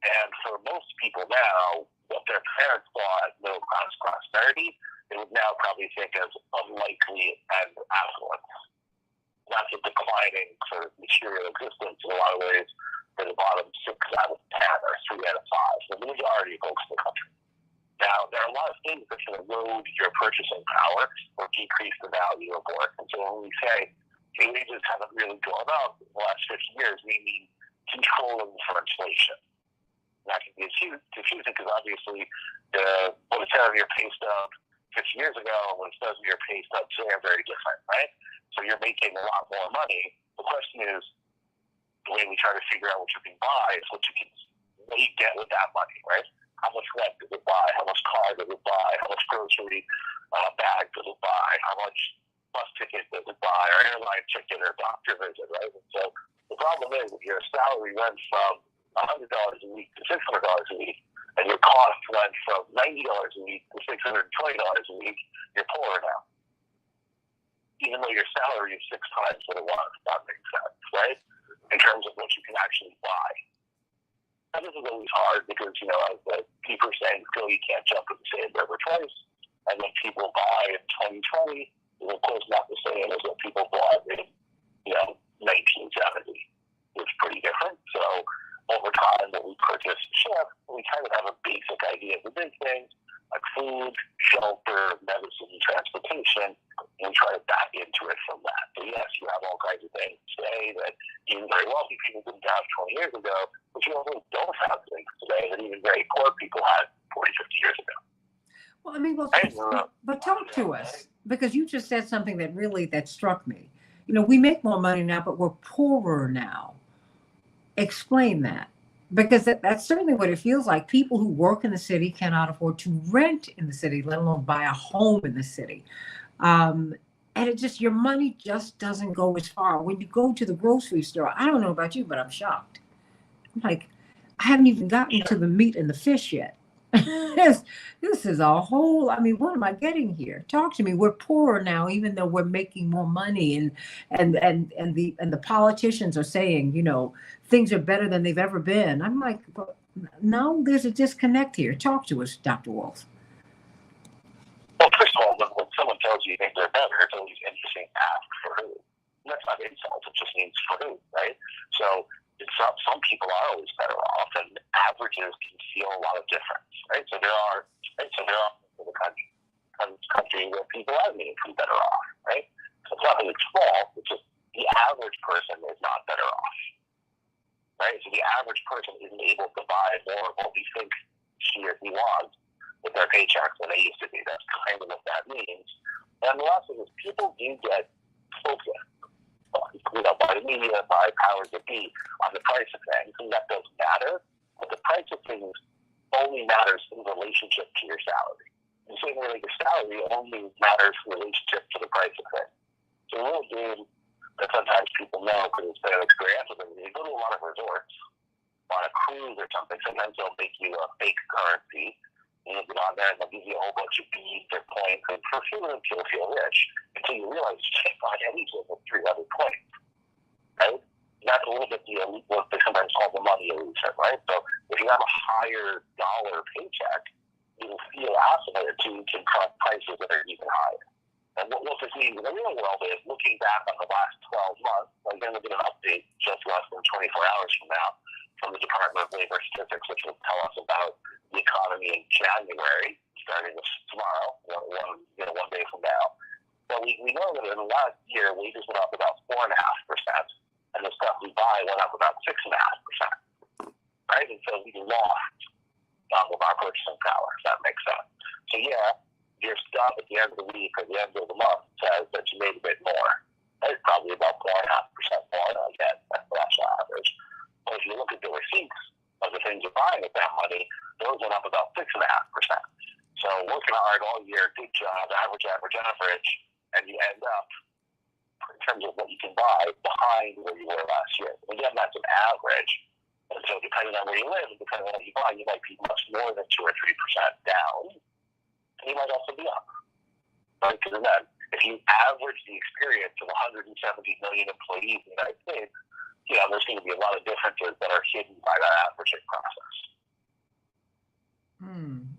S4: And for most people now, what their parents saw as middle-class prosperity, they would now probably think as unlikely and affluence. That's a declining sort of material existence in a lot of ways for the bottom 6 out of 10 or 3 out of 5, the majority of folks in the country. Now, there are a lot of things that can erode your purchasing power or decrease the value of work. And so when we say wages haven't really gone up in the last 50 years, we mean controlling for inflation. That can be confusing because obviously what it says on your pay stub 50 years ago and what it says on your pay stub today are very different, right? So you're making a lot more money. The question is, the way we try to figure out what you can buy is what you get with that money, right? How much rent does it buy? How much car does it buy? How much grocery bag does it buy? How much bus ticket does it buy? Or airline ticket or doctor visit, right? And so the problem is if your salary went from $100 a week to $600 a week, and your cost went from $90 a week to $620 a week, you're poorer now. Even though your salary is 6 times what it was, if that makes sense, right? In terms of what you can actually buy. And this is always hard because, as the people are saying, still you can't jump in the same river twice. And what people buy in 2020 is, of course, not the same as what people bought in, 1970. It's pretty different. So over time, what we purchase shift, we kind of have a basic idea of the big things, like food, shelter, medicine, transportation, and we try to back into it from that. So yes, you have all kinds of things today that even very wealthy people didn't have 20 years ago, but you also don't have things today that even very poor people had 40, 50 years ago.
S1: Well, I mean, but talk to us, because you just said something that struck me. We make more money now, but we're poorer now. Explain that. Because that's certainly what it feels like. People who work in the city cannot afford to rent in the city, let alone buy a home in the city. And your money just doesn't go as far. When you go to the grocery store, I don't know about you, but I'm shocked. I'm like, I haven't even gotten to the meat and the fish yet. This is a whole, what am I getting here? Talk to me. We're poorer now, even though we're making more money, and the politicians are saying, things are better than they've ever been. I'm like, no, there's a disconnect here. Talk to us, Dr. Wolf.
S4: Well, first of all, when someone tells you things are better, it's always interesting to ask for who. And that's not insult, it just means for who, right? So some people are always better off, and averages can feel a lot of difference, right? So there are in the country where people are meaningfully better off, right? So it's not really small, it's just the average person is not better off, right? So the average person isn't able to buy more of what we think she or he wants with their paychecks than they used to be. That's kind of what that means. And the last thing is people do get focused, by the media, by powers that be, on the price of things, and that does matter, but the price of things only matters in relationship to your salary. The same way your salary only matters in relationship to the price of things. So a little game that sometimes people know because it's their experience with them, they go to a lot of resorts on a cruise or something. Sometimes they'll make you a fake currency, and you'll get on there and they'll give you a whole bunch of beads or points, and for a few minutes you'll feel rich until you realize you can't buy anything with 300 points, right? That's a little bit what they sometimes call the money illusion, right? So if you have a higher dollar paycheck, you'll feel fascinated to confront prices that are even higher. And what this means in the real world is, looking back on the last 12 months, I'm going to get an update just less than 24 hours from now from the Department of Labor Statistics, which will tell us about the economy in January, starting tomorrow, one day from now. But we know that in the last year, wages went up about 4.5%, and the stuff we buy went up about 6.5%, right? And so we lost some of our purchasing power, if that makes sense. So yeah, your stuff at the end of the week or the end of the month says that you made a bit more. That's probably about 4.5% more, again, that's the national average. But if you look at the receipts of the things you're buying with that money, those went up about 6.5%. So working hard all year, good job, average, and you end up, in terms of what you can buy, behind where you were last year. Again, that's an average. And so depending on where you live and depending on what you buy, you might be much more than 2 or 3% down. And you might also be up. Right? Because then, if you average the experience of 170 million employees in the United States, there's going to be a lot of differences that are hidden by that averaging process.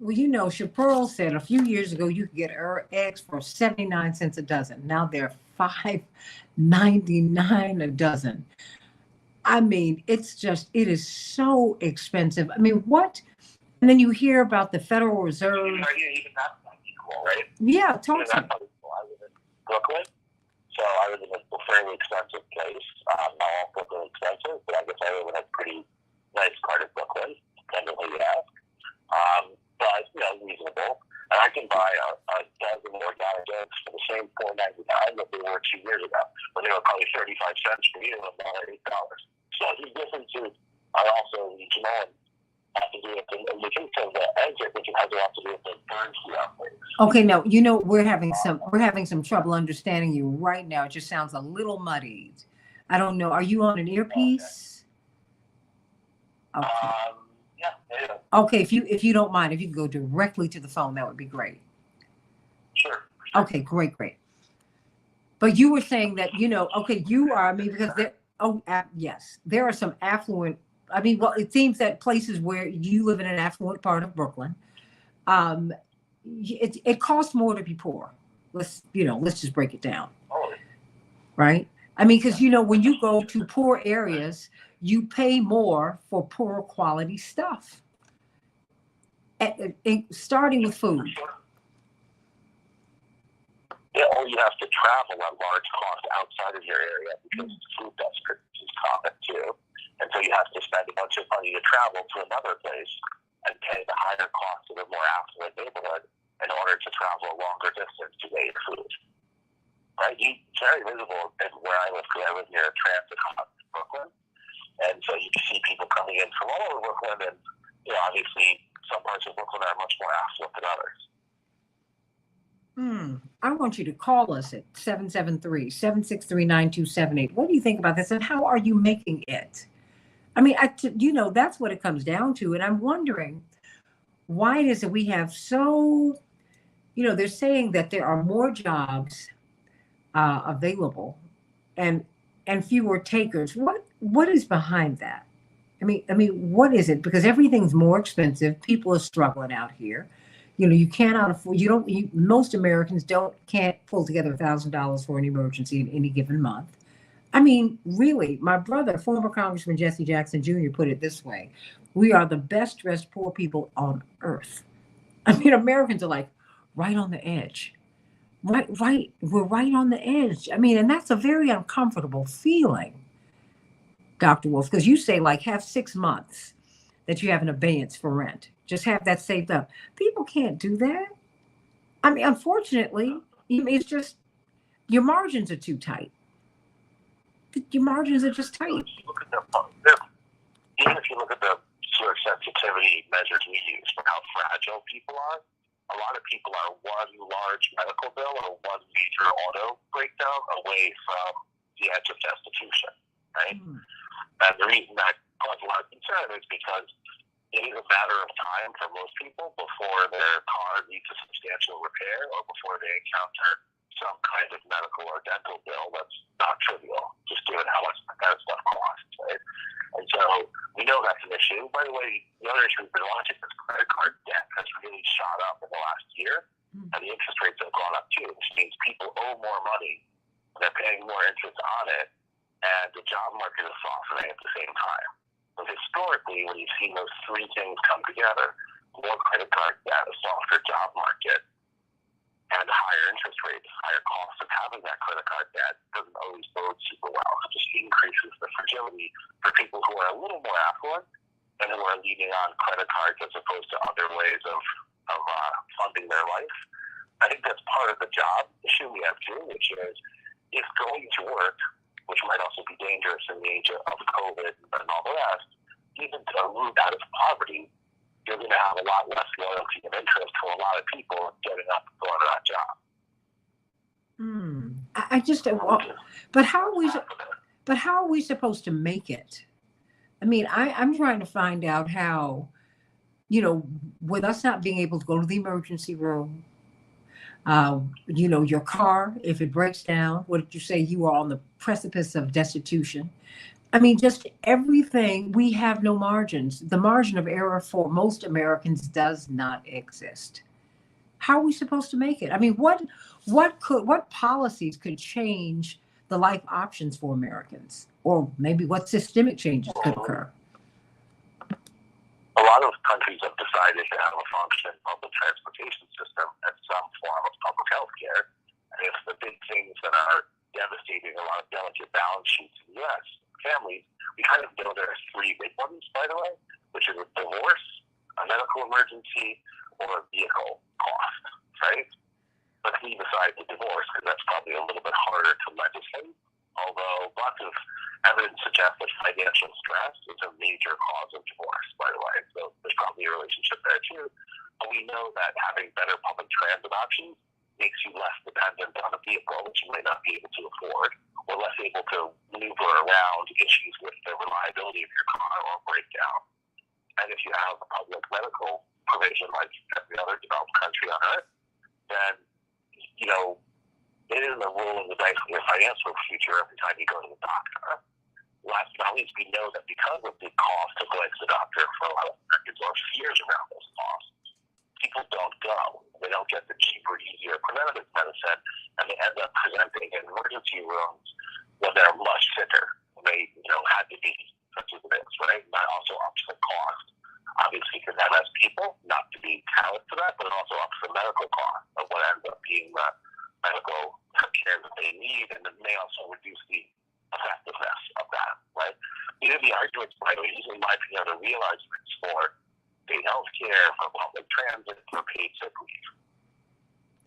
S1: Well, Chaparral said a few years ago you could get eggs for 79 cents a dozen. Now they're $5.99 a dozen. I mean, it is so expensive. I mean, what? And then you hear about the Federal Reserve.
S4: Even that's not equal, right?
S1: Yeah, talk to me.
S4: I live in Brooklyn, so I live in a fairly expensive place. Not all Brooklyn expensive, but I guess I live in a pretty nice part of Brooklyn, depending on who you ask. But reasonable. And I can buy a dozen organic eggs for the same $4.99 that they were 2 years ago, when they were probably 35 cents for you and now $8. So these differences are also regional and have to do with the case of the eggs. I think it has a lot to do with the bird flu outbreaks.
S1: Okay, no, we're having some trouble understanding you right now. It just sounds a little muddied. I don't know. Are you on an earpiece? Okay.
S4: Yeah.
S1: Okay, if you don't mind, if you could go directly to the phone, that would be great.
S4: Sure.
S1: Okay, great. But you were saying that, okay, you are, because yes, there are some affluent, it seems that places where you live in an affluent part of Brooklyn, it costs more to be poor. Let's just break it down. Right? Because, when you go to poor areas, you pay more for poorer quality stuff. Starting with food.
S4: Yeah, or you have to travel at large cost outside of your area because food desperate is common too. And so you have to spend a bunch of money to travel to another place and pay the higher cost of a more affluent neighborhood in order to travel a longer distance to get your food. Right? It's very visible in where I live, because I live near a transit hub in Brooklyn. And so you can see people coming in from all over Brooklyn, and obviously some parts of Brooklyn are much more affluent than others.
S1: I want you to call us at 773-763-9278. What do you think about this, and how are you making it? That's what it comes down to. And I'm wondering, why is it we have so, they're saying that there are more jobs available and fewer takers. What is behind that? What is it? Because everything's more expensive. People are struggling out here. You cannot afford. Most Americans can't pull together $1,000 for an emergency in any given month. Really, my brother, former Congressman Jesse Jackson Jr., put it this way: we are the best dressed poor people on earth. Americans are like right on the edge. Right. We're right on the edge. And that's a very uncomfortable feeling, Dr. Wolf, because you say have 6 months that you have an abeyance for rent. Just have that saved up. People can't do that. Unfortunately, it's just your margins are too tight. Your margins are just tight.
S4: Even if you look at the sort of sensitivity measures we use for how fragile people are, a lot of people are one large medical bill or one major auto breakdown away from the edge of destitution, right? And the reason that causes a lot of concern is because it is a matter of time for most people before their car needs a substantial repair or before they encounter some kind of medical or dental bill that's not trivial, just given how much that stuff costs, right? And so we know that's an issue. By the way, the other issue we've been watching is credit card debt has really shot up in the last year, and the interest rates have gone up too, which means people owe more money, and they're paying more interest on it, and the job market is softening at the same time. So historically, when you've seen those three things come together, more credit card debt, a softer job market, and higher interest rates, higher costs of having that credit card debt doesn't always bode super well. It just increases the fragility for people who are a little more affluent and who are leaning on credit cards as opposed to other ways of funding their life. I think that's part of the job issue we have too, which is if going to work, which might also be dangerous in the age of COVID and all the rest, even to a route out of poverty, you're going to have a lot less loyalty and interest for a lot of people getting up and going to that job.
S1: But But how are we supposed to make it? I mean, I'm trying to find out how, with us not being able to go to the emergency room, your car, if it breaks down, what did you say? You are on the precipice of destitution. I mean, just everything, we have no margins. The margin of error for most Americans does not exist. How are we supposed to make it? I mean, what policies could change the life options for Americans? Or maybe what systemic changes could occur?
S4: A lot of countries have decided to have a functioning public transportation system and some form of public health care. And if the big things that are devastating a lot of delicate balance sheets in the U.S. families, we kind of know there are three big ones, by the way, which is a divorce, a medical emergency, or a vehicle cost, right? Let's leave aside the divorce because that's probably a little bit harder to legislate, although lots of evidence suggests that financial stress is a major cause of divorce, by the way. So there's probably a relationship there too. But we know that having better public transit options makes you less dependent on a vehicle, which you may not be able to afford, or less able to maneuver around issues with the reliability of your car or breakdown. And if you have a public medical provision like every other developed country on earth, then, it isn't a roll in the dice for your financial future every time you go to the doctor. Last but not least, we know that because of the cost of going to the doctor for a lot of Americans, or fears around those costs, people don't go. They don't get the cheaper, easier preventative medicine, and they end up presenting in emergency rooms when they're much sicker than they, had to be, such as it is, right? And that also ups the cost. Obviously, for MS people, not to be talent for that, but it also ups the medical cost of what ends up being the medical care that they need, and it may also reduce the effectiveness of that, right? These are the arguments, by the way, in my opinion, are the real arguments for paid health care, for public transit, for paid sick leave.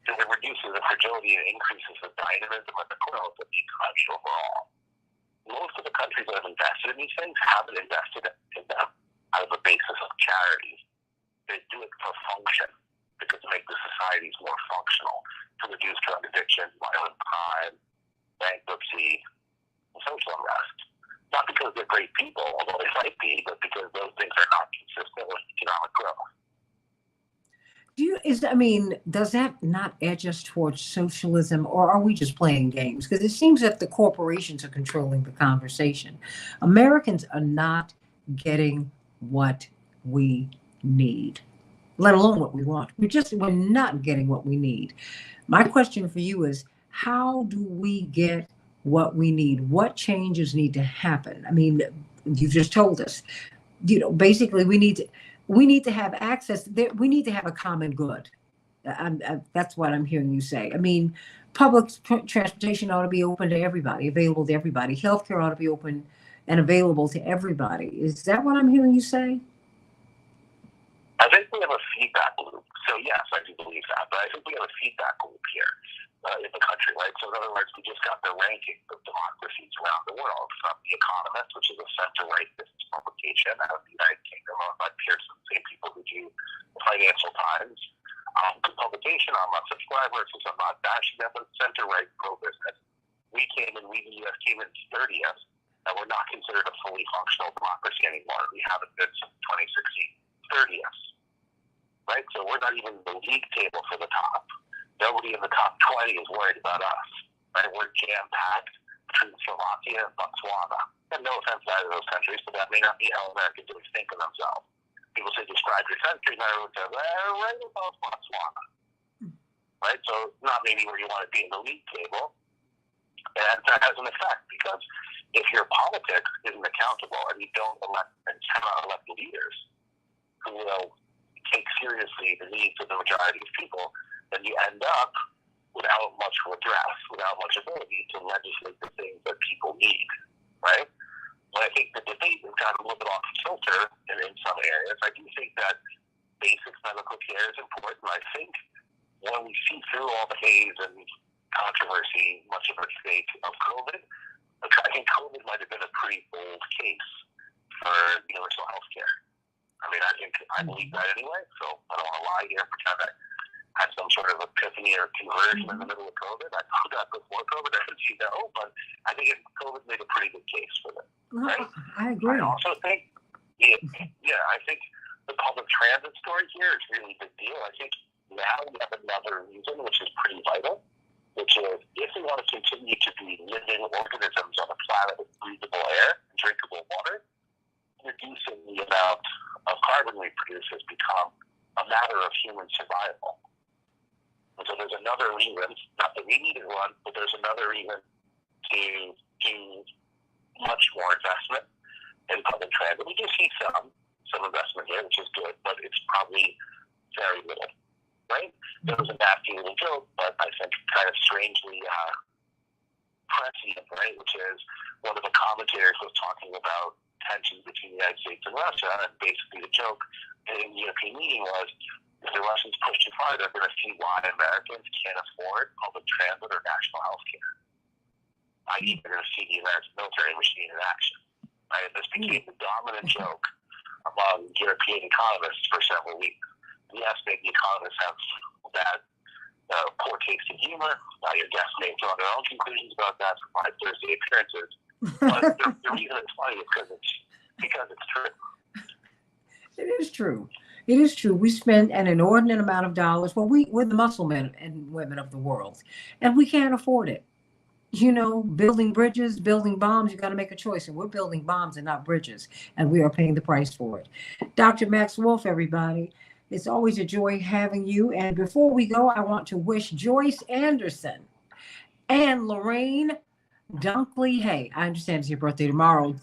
S4: Because it reduces the fragility and increases the dynamism of the growth of the economy overall. Most of the countries that have invested in these things haven't invested in them as a basis of charity. They do it for function, because to make the societies more functional, to reduce drug addiction, violent crime, bankruptcy, and social unrest. Not because they're great people, although they might be, but because those things are not consistent with economic growth.
S1: Does that not edge us towards socialism, or are we just playing games? Because it seems that the corporations are controlling the conversation. Americans are not getting what we need, let alone what we want. We're not getting what we need. My question for you is, how do we get what we need? What changes need to happen? I mean, you've just told us, basically we need to have access. We need to have a common good. That's what I'm hearing you say. I mean, public transportation ought to be open to everybody, available to everybody. Healthcare ought to be open and available to everybody. Is that what I'm hearing you say?
S4: I think we have a feedback loop. So yes, I do believe that, but I think we have a feedback loop here in the country, right? So in other words, we just got the rankings of democracies around the world from The Economist, which is a center-right business publication out of the United Kingdom, owned by Pearson, same people who do the Financial Times. Good publication on lots of subscribers, so I'm not bashing them, but center-right pro-business. We the U.S. came in 30th, and we're not considered a fully functional democracy anymore. We haven't been since 2016, 30th. Right? So we're not even in the league table for the top. Nobody in the top 20 is worried about us. Right? We're jam-packed between Slovakia and Botswana. And no offense to either of those countries, but that may not be how Americans really think of themselves. People say, describe your country, and everyone says, right above Botswana. Right? So not maybe where you want to be in the league table. And that has an effect, because if your politics isn't accountable and you don't elect and cannot elect leaders who will take seriously the needs of the majority of people, then you end up without much redress, without much ability to legislate the things that people need, right? But I think the debate has gotten a little bit off kilter in some areas. I do think that basic medical care is important. I think when we see through all the haze and controversy, much of it's fake, of COVID, I think COVID might have been a pretty bold case for universal health care. I mean, I believe that anyway, so I don't want to lie here and pretend that had some sort of epiphany or conversion in the middle of COVID. I thought that before COVID, as you know, but I think COVID made a pretty good case for it. Right?
S1: I agree.
S4: I also think, I think the public transit story here is really a big deal. I think now we have another reason, which is pretty vital, which is if we want to continue to be living organisms on a planet with breathable air and drinkable water, reducing the amount of carbon we produce has become a matter of human survival. And so there's another reason, not that we needed one, but there's another reason to do much more investment in public transit. We do see some investment here, which is good, but it's probably very little, right? There was a nasty little joke, but I think kind of strangely prescient, right? Which is one of the commentators was talking about tensions between the United States and Russia, and basically the joke in the European meeting was, if the Russians push too far, they're going to see why Americans can't afford public transit or national health care. I.e., they're going to see the American military machine in action. Right? This became the dominant joke among European economists for several weeks. Yes, maybe economists have bad, poor taste in humor. Your guests may draw their own conclusions about that from my Thursday appearances. But the reason it's funny is because it's true.
S1: It is true. It is true. We spend an inordinate amount of dollars. Well, we're the muscle men and women of the world, and we can't afford it. You know, building bridges, building bombs, you got to make a choice. And we're building bombs and not bridges, and we are paying the price for it. Dr. Max Wolf, everybody, it's always a joy having you. And before we go, I want to wish Joyce Anderson and Lorraine Dunkley. Hey, I understand it's your birthday tomorrow,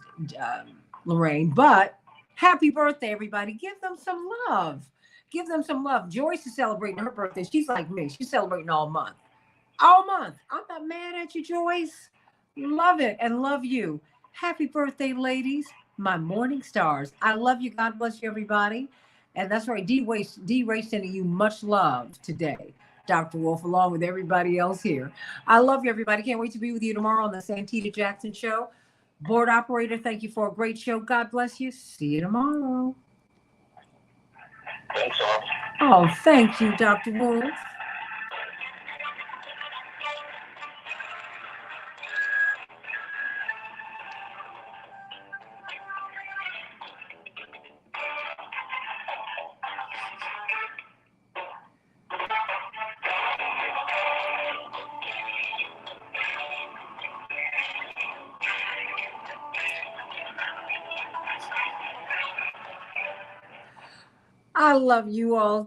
S1: Lorraine, but happy birthday, everybody. Give them some love. Give them some love. Joyce is celebrating her birthday. She's like me. She's celebrating all month. All month. I'm not mad at you, Joyce. Love it and love you. Happy birthday, ladies. My morning stars. I love you. God bless you, everybody. And that's right. D-Ray sending you much love today, Dr. Wolf, along with everybody else here. I love you, everybody. Can't wait to be with you tomorrow on the Santita Jackson Show. Board operator, thank you for a great show. God bless you. See you tomorrow.
S4: Thanks, all.
S1: Oh, thank you, Dr. Wolf. I love you all.